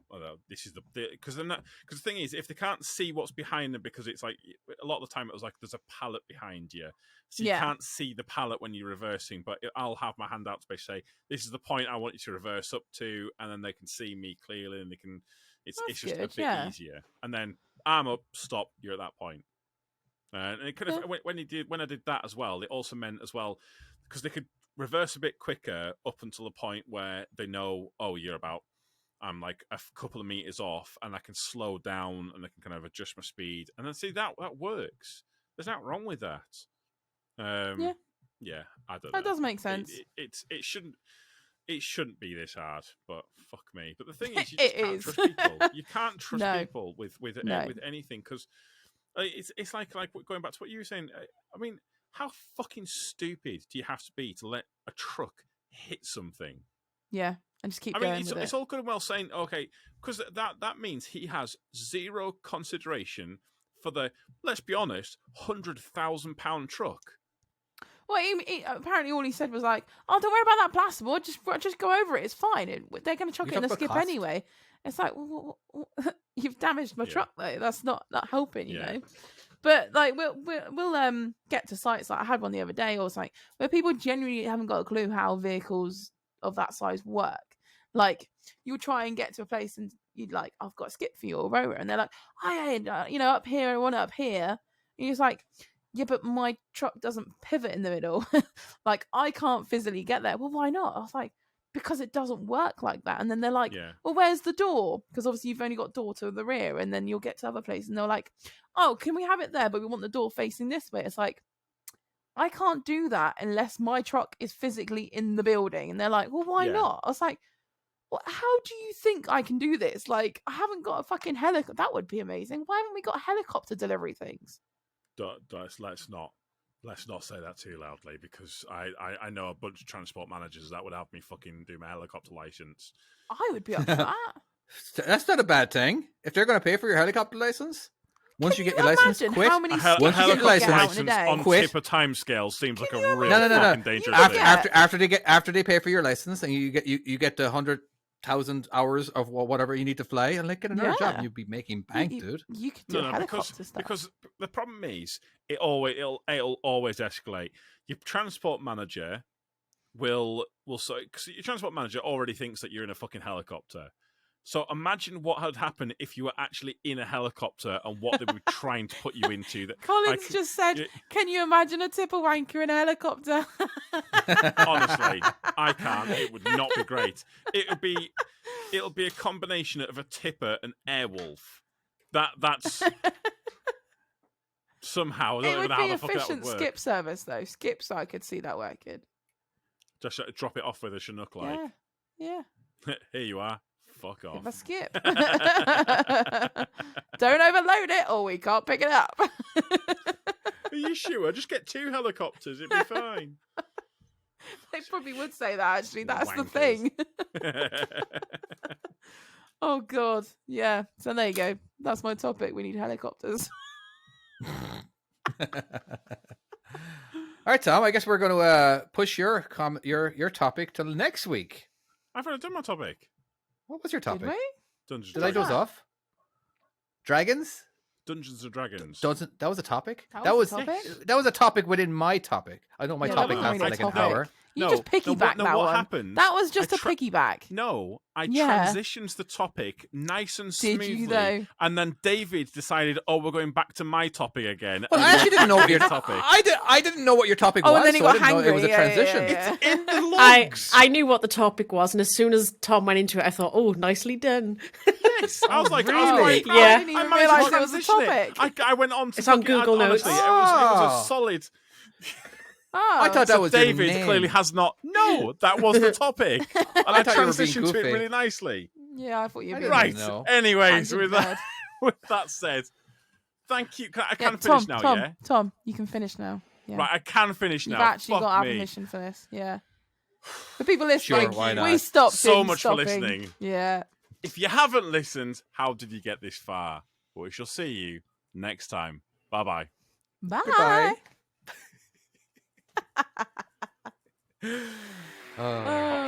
this is because the thing is, if they can't see what's behind them, because it's like a lot of the time it was like there's a pallet behind you, so you can't see the pallet when you're reversing. But I'll have my hand out to basically say, "This is the point I want you to reverse up to," and then they can see me clearly, and they can. It's just a bit easier. And then arm up, stop. You're at that point. And it kind of when I did that as well, it also meant as well because they could reverse a bit quicker up until the point where they know, oh, I'm like a couple of meters off, and I can slow down and I can kind of adjust my speed, and then see that works. There's nothing wrong with that. I don't know. That does make sense. It shouldn't be this hard, but fuck me. But the thing is, you just can't trust people. You can't trust people with anything because it's like going back to what you were saying. I mean, how fucking stupid do you have to be to let a truck hit something? Yeah, and just keep going with it. It's all good and well saying, okay, because that means he has zero consideration for the, let's be honest, £100,000 truck. Well, apparently all he said was like, "Oh, don't worry about that plasterboard. Just go over it. It's fine. They're going to chuck it in the skip anyway." It's like, well, you've damaged my truck though. That's not helping, you know. But like we'll get to sites like I had one the other day, or it's like where people genuinely haven't got a clue how vehicles of that size work. Like you'll try and get to a place and you'd like, "I've got a skip for you or rower," and they're like, up here, I want it up here. And you're just like, yeah, but my truck doesn't pivot in the middle. Like I can't physically get there. Well, why not? I was like, because it doesn't work like that. And then they're like, well, where's the door? Because obviously you've only got door to the rear, and then you'll get to other places and they're like, oh, can we have it there? But we want the door facing this way. It's like, I can't do that unless my truck is physically in the building. And they're like, well, why not? I was like, well, how do you think I can do this? Like, I haven't got a fucking helicopter. That would be amazing. Why haven't we got helicopter delivery things? Let's not say that too loudly, because I know a bunch of transport managers that would have me fucking do my helicopter license. I would be up for that. That's not a bad thing. If they're going to pay for your helicopter license, once you get your license, quit. How many once you get your license on quit. tipper timescales seems like a real fucking dangerous thing. After they pay for your license and you get the 100,000 hours of whatever you need to fly, and like get another job, you'd be making bank, dude. You could do helicopter stuff. Because the problem is it'll always escalate. Your transport manager will say, because your transport manager already thinks that you're in a fucking helicopter. So imagine what had happened if you were actually in a helicopter and what they were trying to put you into. Collins just said, can you imagine a tipper wanker in a helicopter? Honestly, I can't. It would not be great. It'll be a combination of a tipper and Airwolf. That's somehow. It would be efficient skip service though. Skips, I could see that working. Just drop it off with a Chinook, like. Yeah. Here you are. Fuck off. Give a skip. Don't overload it or we can't pick it up. Are you sure? Just get 2 helicopters. It'd be fine. They probably would say that, actually. That's the thing. Oh, God. Yeah. So there you go. That's my topic. We need helicopters. All right, Tom. I guess we're going to push your topic till next week. I've already done my topic. What was your topic? Did I doze off? Dragons? Dungeons and Dragons. That was a topic? That was a topic within my topic. I know my topic lasted like an hour. You just piggyback that what one. happened? That was just a piggyback. No, I Yeah. transitioned the topic nice and Did smoothly. you, though? And then David decided, we're going back to my topic again. Well, I actually didn't know what your topic. I didn't know what your topic was. And then he so I got didn't know it was a hangry. transition. Yeah. It's in the logs. I knew what the topic was, and as soon as Tom went into it, I thought, "Oh, nicely done." Yes, I was like, really? I was quite proud. Yeah. I didn't even managed realise to there was a transition it. topic. I went on to It's on fucking- Google Notes. Honestly, it was Oh. a solid. Oh. I thought that So was your David name. clearly has not. No, that was the topic, and I thought you were being transitioned to it goofy. really nicely. Yeah, I thought you were being Right. know. Anyways, tangent with bird. that, with that said, thank you. I Yeah, can finish now. Tom, Yeah. Tom, you can finish now. Yeah. Right, I can finish You've now. actually Fuck got our me. permission for this. Yeah. For people listening, Sure, why not? we stopped. So him much for stopping. listening. Yeah. If you haven't listened, how did you get this far? We shall see you next time. Bye bye. Bye. Goodbye.